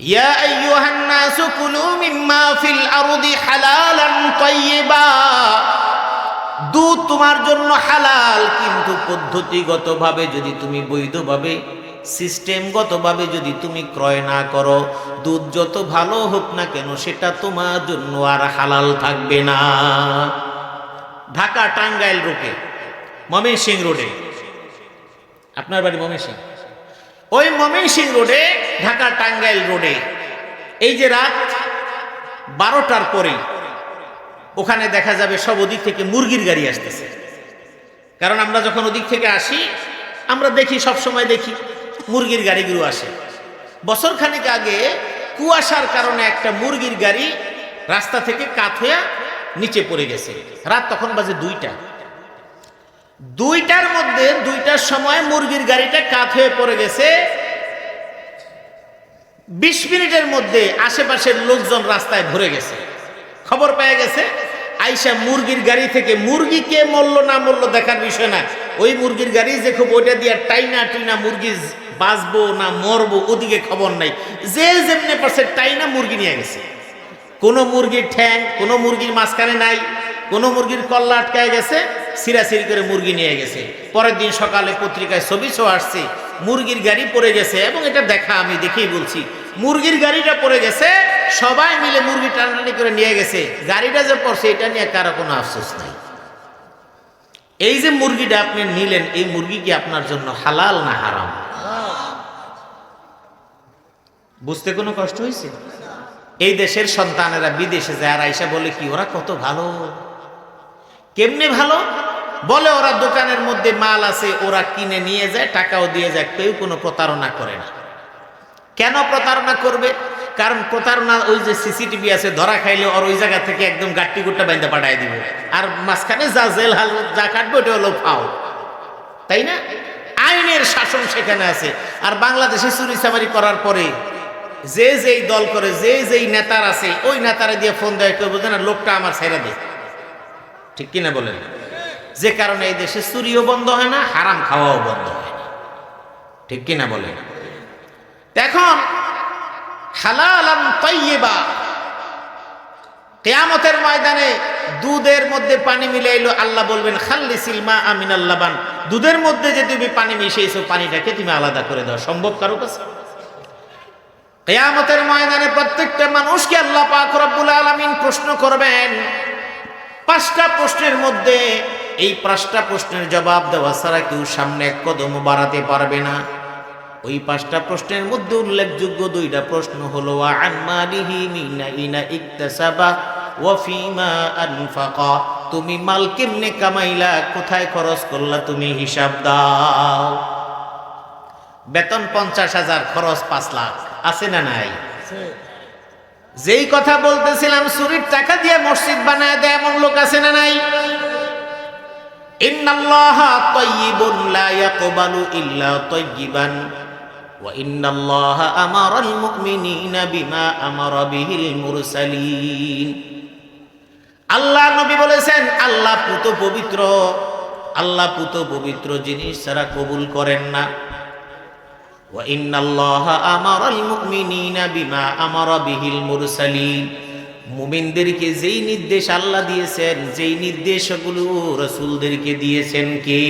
ইয়া আইয়ুহান নাসু কুলু মিম্মা ফিল আরদি হালালান তাইয়্যিবা। দুধ তোমার জন্য হালাল, কিন্তু পদ্ধতিগতভাবে যদি তুমি বৈধভাবে সিস্টেমগতভাবে যদি তুমি ক্রয় না করো, দুধ যত ভালো হোক না কেন সেটা তোমার জন্য আর হালাল থাকবে না। ঢাকা টাঙ্গাইল রোডে, ময়মনসিংহ রোডে, আপনার বাড়ি ময়মনসিংহ, ওই ময়মনসিংহ রোডে ঢাকা টাঙ্গাইল রোডে এই যে রাত 12টার পরে ওখানে দেখা যাবে সব ওদিক থেকে মুরগির গাড়ি আসতেছে। কারণ আমরা যখন ওদিক থেকে আসি আমরা দেখি, সব সময় দেখি মুরগির গাড়িগুলো আসে। বছর খানেক আগে কুয়াশার কারণে একটা মুরগির গাড়ি রাস্তা থেকে কাত হয়ে নিচে পড়ে গেছে। রাত তখন বাজে 2টার মধ্যে 2টার সময় মুরগির গাড়িটা কাত হয়ে পড়ে গেছে। 20 মিনিটের মধ্যে আশেপাশের লোকজন রাস্তায় ভরে গেছে। খবর পেয়ে গেছে, আইসা মুরগির গাড়ি থেকে, মুরগি কে মরল না মরল দেখার বিষয় না, ওই মুরগির গাড়ি যে খুব ওইটা দিয়ে টাইনা মুরগি বাঁচবো না মরবো ওদিকে খবর নাই, যে যেমনে পাশে টাইনা মুরগি নিয়ে গেছে। কোনো মুরগির ঠ্যাং, কোনো মুরগির মাঝখানে নাই, কোনো মুরগির কল্লা আটকায় গেছে, সিরাসিরি করে মুরগি নিয়ে গেছে। পরের দিন সকালে পত্রিকায় ছবি আসছে, মুরগির গাড়ি পড়ে গেছে। এবং এটা দেখা আমি দেখেই বলছি, মুরগির গাড়িটা পড়ে গেছে, সবাই মিলে মুরগি টানাটানি করে নিয়ে গেছে। গাড়িটা যে পড়ছে এটা নিয়ে কারো কোনো আফসোস নাই। এই যে মুরগিটা আপনি নিলেন, এই মুরগি কি আপনার জন্য হালাল না হারাম? বুঝতে কোনো কষ্ট হয়েছে? এই দেশের সন্তানেরা বিদেশে যায় আর আইসা বলে কি ওরা কত ভালো। কেমনে ভালো? বলে ওরা দোকানের মধ্যে মাল আছে, ওরা কিনে নিয়ে যায়, টাকাও দিয়ে যায়, কেউ কোনো প্রতারণা করে না। কেন প্রতারণা করবে? কারণ প্রতারণা, ওই যে সিসিটিভি আছে, ধরা খাইলে ওর ওই জায়গা থেকে একদম গাট্টি গুট্টা বাইন্দা পাঠায় দিব, আর মাঝখানে যা জেল হাল যা কাটবে ওটা হলো ফাও, তাই না? আইনের শাসন সেখানে আছে। আর বাংলাদেশে চুরি চামারি করার পরে যে যেই দল করে, যে যেই নেতার আছে, ওই নেতারা দিয়ে ফোন দেয়, কেউ বোঝে না লোকটা আমার ছেড়ে দে, ঠিক কিনা বলেন? যে কারণে এই দেশে চুরিও বন্ধ হয় না, হারাম খাওয়াও বন্ধ হয় না, ঠিক কিনা বলেন? এখন হালালান তাইয়্যিবা, কিয়ামতের ময়দানে দুধের মধ্যে পানি মিলাইলো, আল্লাহ বলবেন খাল্লিসিল মা আমিনাল লাবান, দুধের মধ্যে যে তুমি পানি মিশিয়েছো পানিটাকে তুমি আলাদা করে দাও, সম্ভব কারো কাছে? কিয়ামতের ময়দানে প্রত্যেকটা মানুষকে আল্লাহ পাক রব্বুল আলামিন প্রশ্ন করবেন। 5টা প্রশ্নের মধ্যে এই 5টা প্রশ্নের জবাব দেওয়া ছাড়া কেউ সামনে এক কদম বাড়াতে পারবে না। ওই 5টা প্রশ্নের মধ্যে উল্লেখযোগ্য 2টা প্রশ্ন হলো আন মালিহি মিন আইনা ইকতাসাবা ওয়া ফিমা আনফাকা, তুমি মাল কেমনে কামাইলা, কোথায় খরচ করলা, তুমি হিসাব দাও। বেতন 50,000, খরচ 5 লাখ, আছে না নাই? যেই কথা বলতেছিলাম, চুরির টাকা দিয়ে মসজিদ বানায় দেয় এমন লোক আছে না নাই? ইন্নাল্লাহা তাইয়্যিবুন লা ইয়াকবালু ইল্লা তাইয়্যিবান, ওয়া ইন্নাল্লাহা আমারাল মুমিনিনা বিমা আমারা বিহিল মুরসালিন। আল্লাহ নবী বলেছেন আল্লাহ পুত পবিত্র, আল্লাহ পুত পবিত্র জিনিস ছাড়া কবুল করেন না। ওয়া ইন্নাল্লাহা আমারাল মুমিনিনা বিমা আমারা বিহিল মুরসালিন। মুমিনদেরকে যেই নির্দেশ আল্লাহ দিয়েছেন, যেই নির্দেশগুলো রাসূলদেরকে দিয়েছেন কে?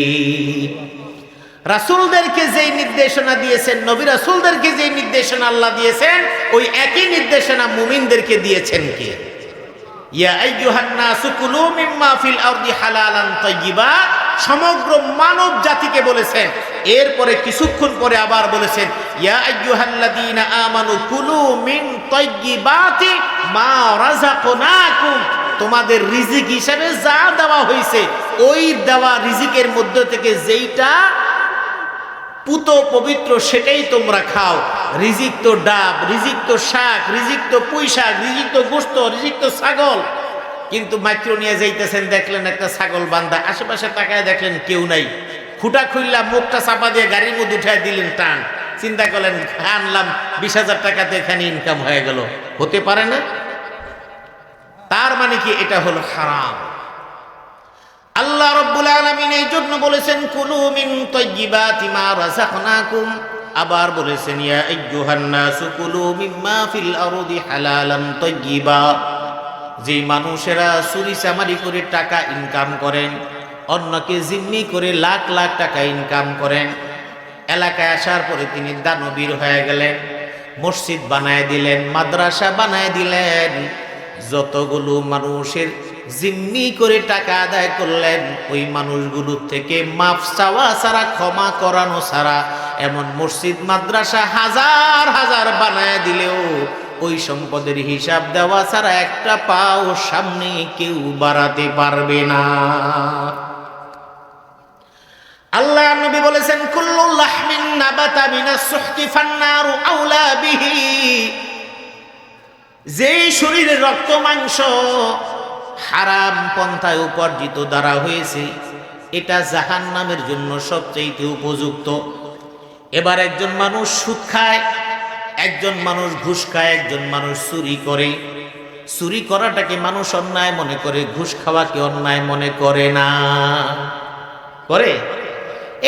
রাসূলদেরকে যেই নির্দেশনা দিয়েছেন, নবী রাসূলদেরকে যেই নির্দেশনা আল্লাহ দিয়েছেন, ওই একই নির্দেশনা মুমিনদেরকে দিয়েছেন কে? ইয়া আইয়ুহান নাসু কুলু মিম্মা ফিল আরদি হালালান তাইয়্যিবা, সমগ্র মানব জাতিকে বলেছেন। এরপরে কিছুক্ষণ পরে আবার বলেছেন ইয়া আইয়ুহাল্লাযীনা আমানু কুলু মিন তাইয়্যিবাতি মা রাযাকনাকুম, তোমাদের রিজিক হিসেবে যা দেওয়া হয়েছে ওই দেওয়া রিজিকের মধ্য থেকে যেইটা পুত পবিত্র সেটাই তোমরা খাও। রিজিক তো ডাব, রিজিক তো শাক, রিজিক তো পুঁই শাক, রিজিক তো গোশত, রিজিক তো ছাগল। কিন্তু মাইক্র নিয়ে যাইতেছেন, দেখলেন একটা ছাগল বান্ধা, আশেপাশে তাকায় দেখলেন কেউ নাই, খুঁটা খুললা মুখটা চাপা দিয়ে গাড়ির মধ্যে উঠায় দিলেন টান, চিন্তা করলেন আনলাম 20,000 টাকাতে এখানে ইনকাম হয়ে গেল। হতে পারে না। তার মানে কি এটা হলো হারাম। আল্লাহ রাব্বুল আলামিন এই জন্য বলেছেন কুলু মিন তাইয়্যিবাতি মা রাযাকনাকুম, আবার বলেছেন ইয়া আইয়ুহান নাসু কুলু মিম্মা ফিল আরদি হালালান তাইয়্যিবা। যে মানুষেরা চুরি চামারি করে টাকা ইনকাম করেন, অন্যকে জিম্মি করে লাখ লাখ টাকা ইনকাম করেন, এলাকায় আসার পরে তিনি দানবীর হয়ে গেলেন, মসজিদ বানায় দিলেন, মাদ্রাসা বানায় দিলেন, যতগুলো মানুষের জিম্মি করে টাকা আদায় করলেন, ওই মানুষগুলোর থেকে মাফ চাওয়া ছাড়া, ক্ষমা করানো ছাড়া এমন মসজিদ মাদ্রাসা হাজার হাজার বানায় দিলেও ওই সম্পদের হিসাব দেওয়া ছাড়া একটা পাও সামনে কেউ বাড়াতে পারবে না। আল্লাহ নবী বলেছেন কুল্লু লাহমিন নাবাতা মিনাস সুহতি ফান্নারু আউলা বিহি, যেই শরীরের রক্ত মাংস হারাম পন্থায় উপার্জিত দ্বারা হয়েছে এটা জাহান্নামের জন্য সবচেয়ে উপযুক্ত। এবার একজন মানুষ সুদ খায়, একজন মানুষ ঘুষ খায়, একজন মানুষ চুরি করে। চুরি করাটাকে মানুষ অন্যায় মনে করে, ঘুষ খাওয়াকে অন্যায় মনে করে না, করে।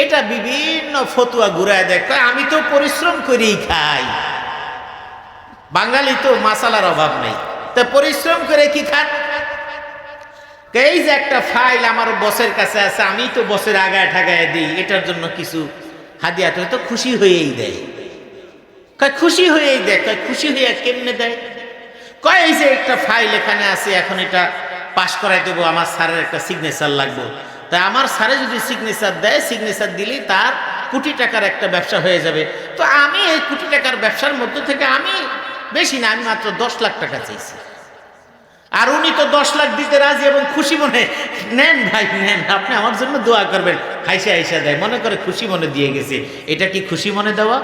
এটা বিভিন্ন ফতুয়া ঘুরায় দেখে, আমি তো পরিশ্রম করেই খাই। বাঙালি তো মাসালার অভাব নেই, তা পরিশ্রম করে কি খান? এই যে একটা ফাইল আমার বসের কাছে আছে, আমি তো বসের আগায় ঠাগায় দিই, এটার জন্য কিছু হাদিয়াত তো খুশি হয়েই দেয়। কয় খুশি হয়েই দেয়। কয় খুশি হয়ে কেমনে দেয়? কয় এই যে একটা ফাইল এখানে আছে, এখন এটা পাস করাই দেবো, আমার স্যারের একটা সিগনেচার লাগবে। তাই আমার স্যারে যদি সিগনেচার দেয়, সিগনেচার দিলেই তার কোটি টাকার একটা ব্যবসা হয়ে যাবে। তো আমি এই কোটি টাকার ব্যবসার মধ্য থেকে আমি বেশি না, আমি মাত্র 10 লাখ টাকা চাইছি। আর উনি তো 10 লাখ দিতে রাজি এবং খুশি মনে, নেন ভাই নেন, আপনি আমার জন্য দোয়া করবেন, হাইসা হাইসা দেয়, মনে করে খুশি মনে দিয়ে গেছে। এটা কি খুশি মনে দেওয়া?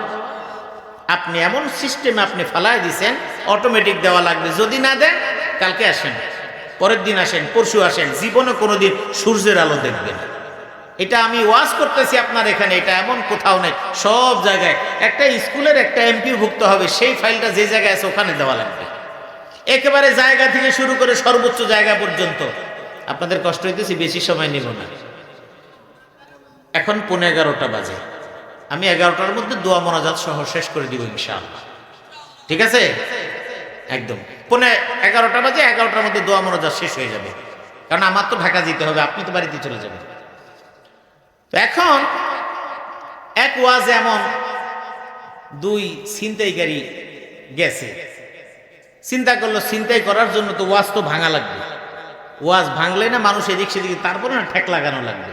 আপনি এমন সিস্টেমে আপনি ফালায় দিছেন, অটোমেটিক দেওয়া লাগবে। যদি না দেন কালকে আসেন, পরের দিন আসেন, পরশু আসেন, জীবনে কোনোদিন সূর্যের আলো দেখবেন। এটা আমি ওয়াজ করতেছি আপনার এখানে, এটা এমন কোথাও নেই, সব জায়গায়। একটা স্কুলের একটা এমপি ভুক্ত হবে, সেই ফাইলটা যে জায়গায় আছে ওখানে দেওয়া লাগবে, একেবারে জায়গা থেকে শুরু করে সর্বোচ্চ জায়গা পর্যন্ত। আপনাদের কষ্ট হইতেছি, বেশি সময় নিব না। এখন 11:15 বাজে, আমি 11টার মধ্যে দোয়া মোনাজাত সহ শেষ করে দিব ইনশাআল্লাহ। ঠিক আছে? একদম 11:15 বাজে, 11টার মধ্যে দোয়া মোনাজাত শেষ হয়ে যাবে, কারণ আমার তো ঢাকা যেতে হবে, আপনি তো বাড়িতে চলে যাবেন। এখন এক ওয়াজে এমন 2 ছিনতাইকারী গেছে, চিন্তা করলো ছিনতাই করার জন্য তো ওয়াজ তো ভাঙা লাগবে, ওয়াজ ভাঙলে না মানুষ এদিক সেদিকে, তারপরে না ঠেক লাগানো লাগবে।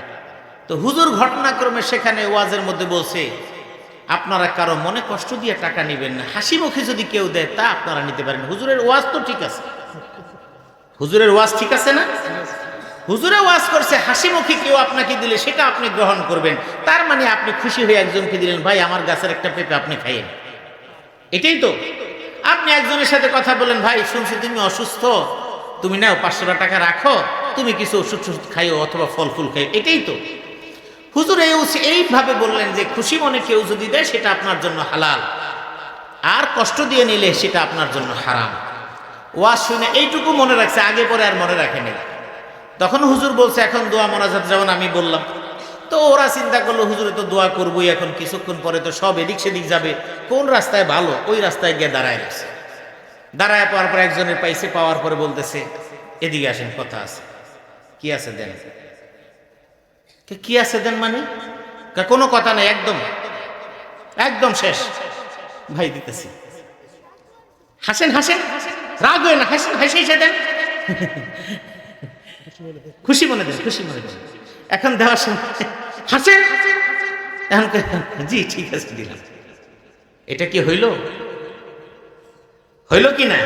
তো হুজুর ঘটনাক্রমে সেখানে ওয়াজের মধ্যে বলছে আপনারা কারো মনে কষ্ট দিয়ে টাকা নেবেন না, হাসি মুখে যদি কেউ দেয় তা আপনারা নিতে পারেন। হুজুরের ওয়াজ তো ঠিক আছে, হুজুরের ওয়াজ ঠিক আছে না? হুজুরে ওয়াজ করছে, হাসি মুখে কেউ আপনাকে দিলে সেটা আপনি গ্রহণ করবেন, তার মানে আপনি খুশি হয়ে একজনকে দিলেন, ভাই আমার গাছের একটা পেঁপে আপনি খাইয়েন, এটাই তো। আপনি একজনের সাথে কথা বলেন, ভাই শুনছি তুমি অসুস্থ, তুমি নাও 500 টাকা রাখো, তুমি কিছু ওষুধ খাইও অথবা ফল ফুল খাইও, এটাই তো। হুজুর এইভাবে বললেন যে খুশি মনে কেউ যদি দেয় সেটা আপনার জন্য হালাল, আর কষ্ট দিয়ে নিলে সেটা আপনার জন্য হারাম। ওয়াজ শুনে এইটুকু মনে রাখছে, আগে পরে আর মনে রাখেনি। তখন হুজুর বলছে এখন দোয়া মোনাজাত যেমন আমি বললাম, তো ওরা চিন্তা করলো হুজুরে তো দোয়া করবোই, এখন কিছুক্ষণ পরে তো সব এদিক সেদিক যাবে, কোন রাস্তায় ভালো ওই রাস্তায় গিয়ে দাঁড়ায় গেছে। দাঁড়ায় পাওয়ার পর একজনের পাইছে, পাওয়ার পরে বলতেছে এদিকে আসেন, কথা আছে। কি আছে দেন? কি আছে দেন মানে? কোনো কথা নাই, একদম একদম শেষ। ভাই দিতেছি, হাসেন হাসেন, রাগ হয় না, হাসেন, হাসি এসে দেন, খুশি মনে দেন, খুশি মনে দেন। এখন দেওয়ার সময় হাসেন, এখন জি ঠিক আছে দিলাম। এটা কি হইল? হইল কি না?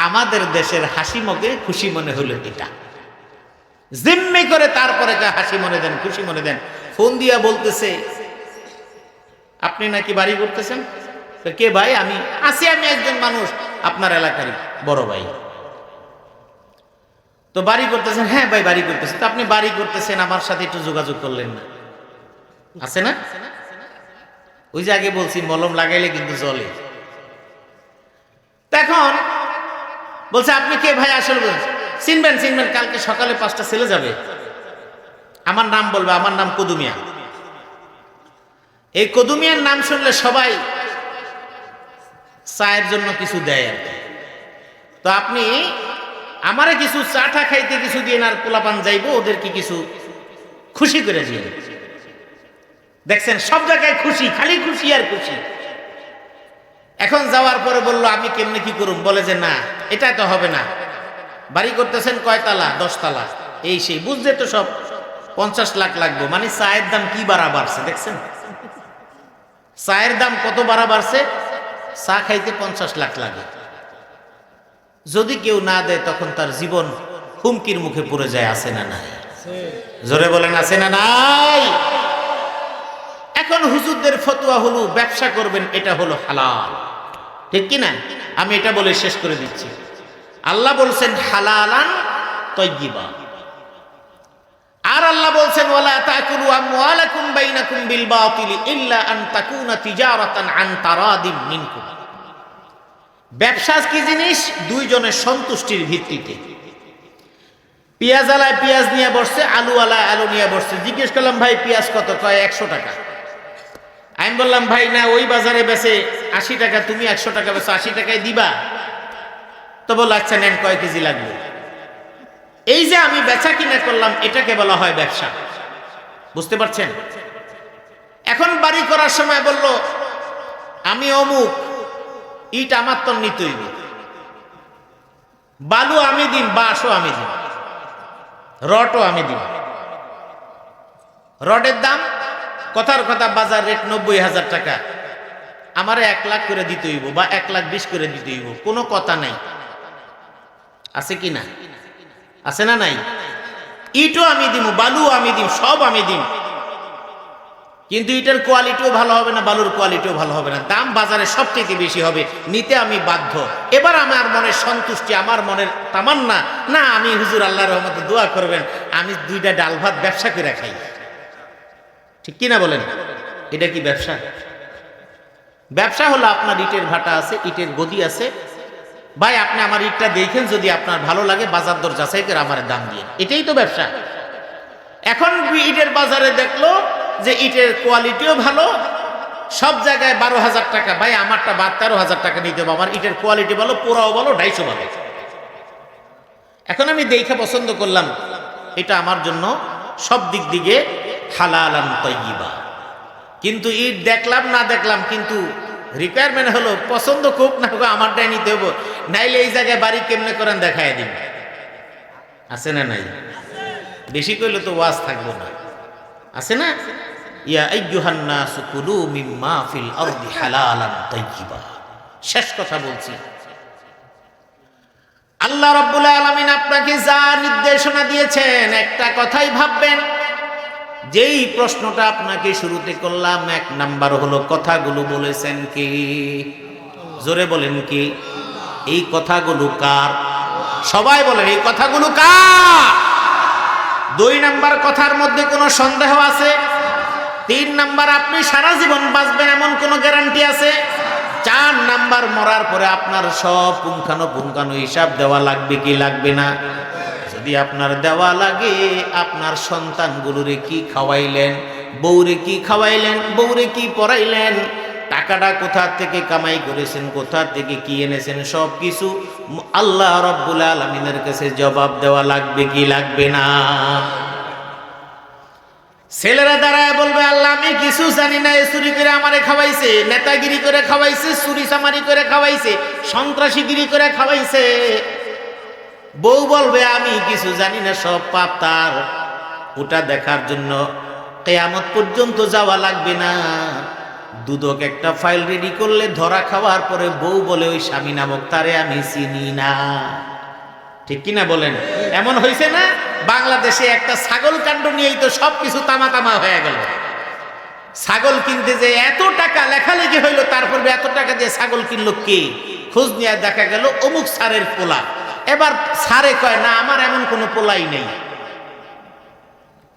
আমাদের দেশের হাসি মুখে খুশি মনে হইল এটা। জিম্মি করে তারপরে হাসি মনে দেন, খুশি মনে দেন। ফোন দিয়া বলতেছে আপনি নাকি বাড়ি করতেছেন। কে ভাই? আমি একজন মানুষ আপনার এলাকারই বড় ভাই। তো বাড়ি করতেছেন? হ্যাঁ ভাই বাড়ি করতেছেন। তো আপনি বাড়ি করতেছেন, আমার সাথে একটু যোগাযোগ করলেন না? আছে না? ওই যে আগে বলছি মলম লাগাইলে কিন্তু জলে। এখন বলছে আপনি কে ভাই? আসলে চিনবেন, কালকে সকালে 5টা ছেলে যাবে, আমার নাম বলবে, আমার নাম কদুমিয়া। এই কদুমিয়ার নাম শুনলে সবাই চায়ের জন্য কিছু দেয় আর কি। তো আপনি আমারে কিছু চাটা খাইতে কিছু দিয়ে আর পোলাপান যাইবো, ওদেরকে কিছু খুশি করে দিয়ে। দেখছেন সব জায়গায় খুশি, খালি খুশি আর খুশি। এখন যাওয়ার পরে বললো আমি কেমনে কি করুম? বলে যে না এটা তো হবে না। বাড়ি করতেছেন কয়তলা? 10 তলা। এই সেই বুঝতে তো সব 50 লাখ লাগবে। মানে চায়ের দাম কি বাড়া বাড়ছে দেখছেন? চায়ের দাম কত বাড়া বাড়ছে? চা খাইতে 50 লাখ লাগে। যদি কেউ না দেয় তখন তার জীবন হুমকির মুখে পড়ে যায়। আছে না নাই? জোরে বলেন আছে না নাই? এখন হুজুরদের ফতোয়া হলো ব্যবসা করবেন, এটা হলো হালাল, ঠিক কি না? আমি এটা বলে শেষ করে দিচ্ছি। আল্লাহ বলছেন হালালান তাইয়্যিবা, আর আল্লাহ বলছেন ওয়ালা তাকুলু আমওয়ালাকুম বাইনাকুম বিল বাতিল ইল্লা আন তাকুনা তিজারাতান আন তারাদিম মিনকুম। ব্যবসা কি জিনিস? দুইজনের সন্তুষ্টির ভিত্তিতে। পেঁয়াজ আলায় পেঁয়াজ নিয়ে বসছে, আলু আলায় আলু নিয়ে বসছে। জিজ্ঞেস করলাম ভাই পেঁয়াজ কত? কয় 100 টাকা। আমি বললাম ভাই না ওই বাজারে বেচে 80 টাকা, তুমি 100 টাকা বেচো, 80 টাকায় দিবা? তো বলল আচ্ছা নেন, কয় কেজি লাগবে। এই যে আমি বেচা কিনা করলাম, এটাকে বলা হয় ব্যবসা। বুঝতে পারছেন? এখন বাড়ি করার সময় বলল আমি অমুক, ইট আমার তো নিতেই, বালু আমি দিন, বাঁশও আমি দিন, রডও আমি দিন। রডের দাম কথার কথা বাজার রেট 90,000 টাকা, আমারে 1 লাখ করে দিতে হইব বা 1,20,000 করে দিতে হইব, কোনো কথা নাই। আছে কি না? আছে না নাই? ইটও আমি দিব, বালু আমি দিব, সব আমি দিব, কিন্তু ইটের কোয়ালিটিও ভালো হবে না, বালুর কোয়ালিটিও ভালো হবে না, দাম বাজারে সবচেয়ে বেশি হবে, নিতে আমি বাধ্য। এবার আমার মনের সন্তুষ্টি, আমার মনের তামান্না, না আমি হুজুর আল্লাহর রহমতে দোয়া করবেন আমি 2টা ডাল ভাত ব্যবসা করে খাই। ঠিক কি না বলেন? এটা কি ব্যবসা? ব্যবসা হলো আপনার ইটের ভাটা আছে, ইটের গদি আছে, ভাই আপনি আমার ইটটা দেখেন, যদি আপনার ভালো লাগে বাজার দর যাচাই করে আমার দাম দিয়ে, এটাই তো ব্যবসা। এখন ইটের বাজারে দেখলো যে ইটের কোয়ালিটিও ভালো, সব জায়গায় 12,000 টাকা, ভাই আমারটা 13,000 টাকা নিতে হবে, আমার ইটের কোয়ালিটি ভালো, পোড়াও ভালো, 250 ভালো। এখন আমি দেখে পছন্দ করলাম এটা আমার জন্য সব দিক দিকে হালালান তাইয়্যিবা। কিন্তু ইট দেখলাম না দেখলাম, কিন্তু রিকোয়ারমেন্ট হলো পছন্দ খুব না হোক আমারটাই নিতে হবো, নাইলে এই জায়গায় বাড়ি কেমনে করেন দেখায় দিন। আছে না নাই? বেশি কইলে তো ওয়াজ থাকবো না। আছে না? ইয়া আইয়ুহান নাসু কুলু মিম্মা ফিল আরদি হালালান তাইয়্যিবা। শেষ কথা বলছি, আল্লাহ রাব্বুল আলামিন আপনাকে যা নির্দেশনা দিয়েছেন একটা কথাই ভাববেন। যেই প্রশ্নটা আপনাকে শুরুতে করলাম, 1 নাম্বার হলো কথাগুলো বলেছেন কি? জোরে বলেন কি? এই কথাগুলো কার? সবাই বলেন এই কথাগুলো কার? 2 নাম্বার কথার মধ্যে কোনো সন্দেহ আছে? 3 নাম্বার, আপনি সারা জীবন বাঁচবেন এমন কোনো গ্যারান্টি আছে? 4 নাম্বার, মরার পরে আপনার সব পুঙ্খানো হিসাব দেওয়া লাগবে কি লাগবে না? যদি আপনার দেওয়া লাগে, আপনার সন্তানগুলোরে কি খাওয়াইলেন, বউরে কি খাওয়াইলেন, বউরে কি পড়াইলেন, টাকাটা কোথা থেকে কামাই করেছেন, কোথা থেকে কি এনেছেন, সব কিছু আল্লাহ রাব্বুল আলামিনের কাছে জবাব দেওয়া লাগবে কি লাগবে না? ছেলেরা দাঁড়ায় বলবে, আল্লাহ আমি কিছু জানি না, এ চুরি করে আমারে খাওয়াইছে, নেতাগিরি করে খাওয়াইছে, চুরি চামারি করে খাওয়াইছে, সন্ত্রাসীগিরি করে খাওয়াইছে। বউ বলবে, আমি কিছু জানি না, সব পাপ তার। ওটা দেখার জন্য কিয়ামত পর্যন্ত যাওয়া লাগবে না। দুদক একটা ফাইল রেডি করলে ধরা খাওয়ার পরে বউ বলে, ওই স্বামী নামক তারে আমি চিনি না। ঠিক কিনা বলেন? এমন হয়েছে না? বাংলাদেশে একটা ছাগল কাণ্ড নিয়েই তো সবকিছু তামা হয়ে গেল। ছাগল কিনতে যে এত টাকা লেখালেখি হইলো, তারপর এত টাকা দিয়ে ছাগল কিনলো কে? খোঁজ নিয়ে দেখা গেল অমুক সারের পোলা। এবার সারে কয়, না আমার এমন কোনো পোলাই নেই।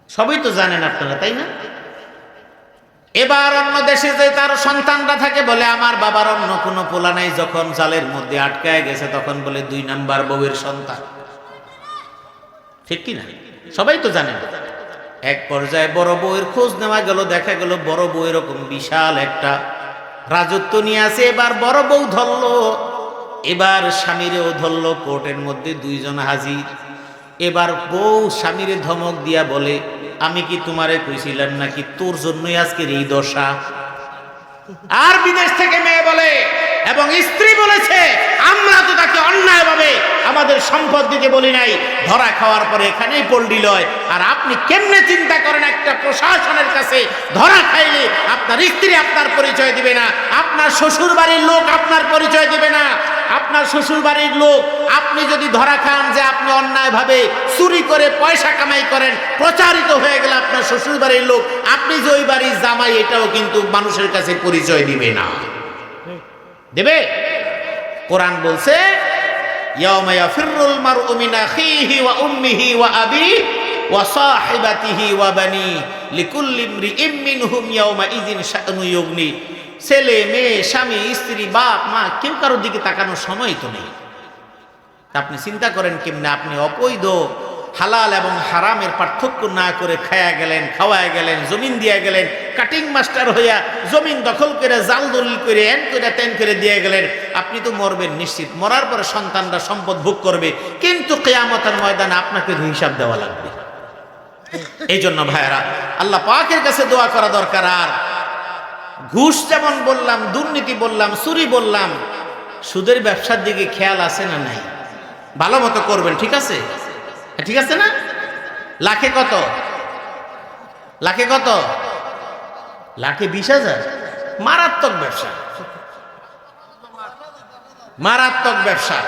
সবই তো জানেন আপনারা, তাই না? এবার অন্য দেশে যে তার সন্তানরা থাকে, বলে আমার বাবার অন্য কোনো পোলা নাই। যখন জালের মধ্যে আটকায় গেছে, তখন বলে 2 নাম্বার বউয়ের সন্তান। ঠিক কিনা? সবাই তো জানেন। এক পর্যায়ে বড় বউয়ের খোঁজ নেওয়া গেল, দেখা গেল বড় বউ এরকম বিশাল একটা রাজত্ব নিয়ে আছে। এবার বড় বউ ধরলো, এবার স্বামীরেও ধরলো। কোর্টের মধ্যে 2 জন হাজির। এবার বউ স্বামীরে ধমক দিয়া বলে, আমি কি তোমারে কইছিলাম নাকি তোর জন্যই আজকের এই দশা? আর বিদেশ থেকে মেয়ে বলে এবং স্ত্রী বলেছে, আমরা তো তাকে অন্যায়ভাবে আমাদের সম্পদ দিতে বলি নাই, ধরা খাওয়ার পরে এখানেই পল্লী লয়। আর আপনি কেমনে চিন্তা করেন একটা প্রশাসনের কাছে ধরা খাইলে আপনার স্ত্রী আপনার পরিচয় দিবে না, আপনার শ্বশুর বাড়ির লোক আপনার পরিচয় দিবে না, আপনার শ্বশুর বাড়ির লোক, আপনি যদি ধরা খান যে আপনি অন্যায়ভাবে চুরি করে পয়সা কামাই করেন, প্রচারিত হয়ে গেলে আপনার শ্বশুর বাড়ির লোক, আপনি যে ওই বাড়ির জামাই, এটাও কিন্তু মানুষের কাছে পরিচয় দিবে না। দেবে? কোরআন বলছে, ইয়াউমা ইয়াফিরুল মারউ মিন আখিহি ওয়া উম্মিহি ওয়া আবিহি ওয়া সাহিবাতিহি ওয়া বানি লিকুল্লি ইমরিইম মিনহুম ইয়াউমা ইযিন শা'নু ইউগনি। ছেলে মেয়ে, স্বামী স্ত্রী, বাপ মা, কেউ কারোর দিকে তাকানোর সময় তো নেই। আপনি চিন্তা করেন কেমনে আপনি অবৈধ হালাল এবং হারামের পার্থক্য না করে খায়া গেলেন, খাওয়ায় গেলেন, জমিন দিয়ে গেলেন, কাটিং মাস্টার হইয়া জমিন দখল করে জাল দলিল করে এন করে তেন করে দিয়ে গেলেন। আপনি তো মরবেন নিশ্চিত, মরার পরে সন্তানরা সম্পদ ভোগ করবে, কিন্তু কিয়ামতের ময়দানে আপনাকে হিসাব দেওয়া লাগবে। এই জন্য ভাইয়েরা, আল্লাহ পাকের কাছে দোয়া করা দরকার। আর ঘুষ যেমন বললাম, দুর্নীতি বললাম, চুরি বললাম, সুদের ব্যবসার দিকে খেয়াল আছে না নাই? ভালো মতো করবেন, ঠিক আছে? ঠিক আছে না? লাখে কত? লাখে কত? লাখে 20,000। মারাত্মক ব্যবসা, মারাত্মক ব্যবসা।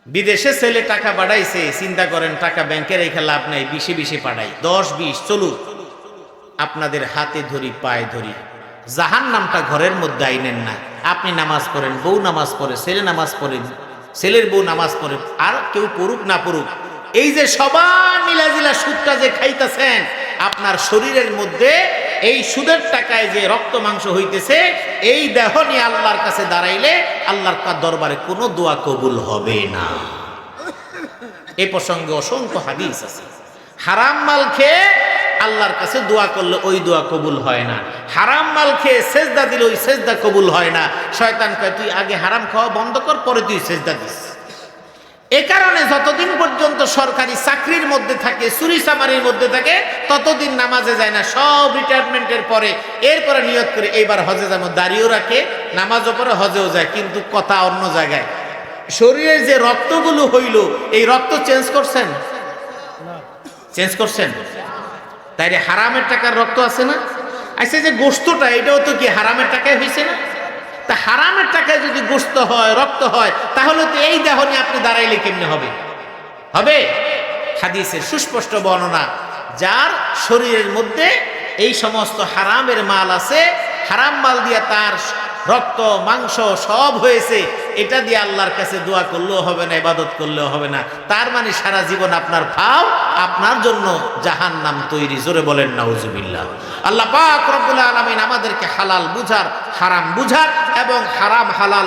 বিদেশে ছেলে টাকা পাঠাইছে, চিন্তা করেন টাকা ব্যাংকে রেখে লাভ নাই, 20 পাঠাই, 10-20 চলুক, আপনাদের হাতে ধরি পায়ে ধরি। জাহান্নামটা ঘরের মধ্যে আইনেন না। আপনি নামাজ পড়েন, বউ নামাজ পড়ে, ছেলে নামাজ পড়েন, ছেলের বউ নামাজ পড়ে, আর কেউ পড়ুক না পড়ুক, এই যে সবার মিলাজিলা সুদটা যে খাইতেছেন, আপনার শরীরের মধ্যে এই সুদের টাকায় যে রক্ত মাংস হইতেছে, এই দেহ নিয়ে আল্লাহর কাছে দাঁড়াইলে আল্লাহর দরবারে কোনো দোয়া কবুল হবে না। এই প্রসঙ্গে অসংখ্য হাদিস আছে। হারাম মাল খেয়ে আল্লাহর কাছে দোয়া করলে ওই দোয়া কবুল হয় না। হারাম মাল খেয়ে সেজদা দিলে ওই সেজদা কবুল হয় না। শয়তান কয়, তুই আগে হারাম খাওয়া বন্ধ কর, পরে তুই সেজদা দিস। এ কারণে যতদিন পর্যন্ত সরকারি চাকরির মধ্যে থাকে, চুরি চামারির মধ্যে থাকে, ততদিন নামাজে যায় না। সব রিটায়ারমেন্টের পরে এরপরে নিয়ত করে এইবার হজে যাবো, দাঁড়িয়েও রাখে, নামাজও পরে, হজেও যায়, কিন্তু কথা অন্য জায়গায়। শরীরের যে রক্তগুলো হইল, এই রক্ত চেঞ্জ করছেন? চেঞ্জ করছেন? তাইলে হারামের টাকার রক্ত আছে না? আচ্ছা, যে গোশতটা, এটাও তো কি হারামের টাকায় হয়েছে না? তা হারামের টাকায় যদি গোশত হয়, রক্ত হয়, তাহলে তো এই দেহ নিয়ে আপনি দাঁড়াইলে কেমনে হবে? হবে? হাদিসের সুস্পষ্ট বর্ণনা, যার শরীরের মধ্যে এই সমস্ত হারামের মাল আছে, হারাম মাল দিয়া তার রক্ত মাংস সব হয়েছে, এটা দিয়ে আল্লাহর কাছে দোয়া করলেও হবে না, ইবাদত করলেও হবে না। তার মানে সারা জীবন আপনার ভাব আপনার জন্য জাহান্নাম তৈরি। জোরে বলেন নাউজুবিল্লাহ। আল্লাহ পাক রব্বুল আলামিন আমাদেরকে হালাল বুঝার, হারাম বুঝার এবং হারাম হালাল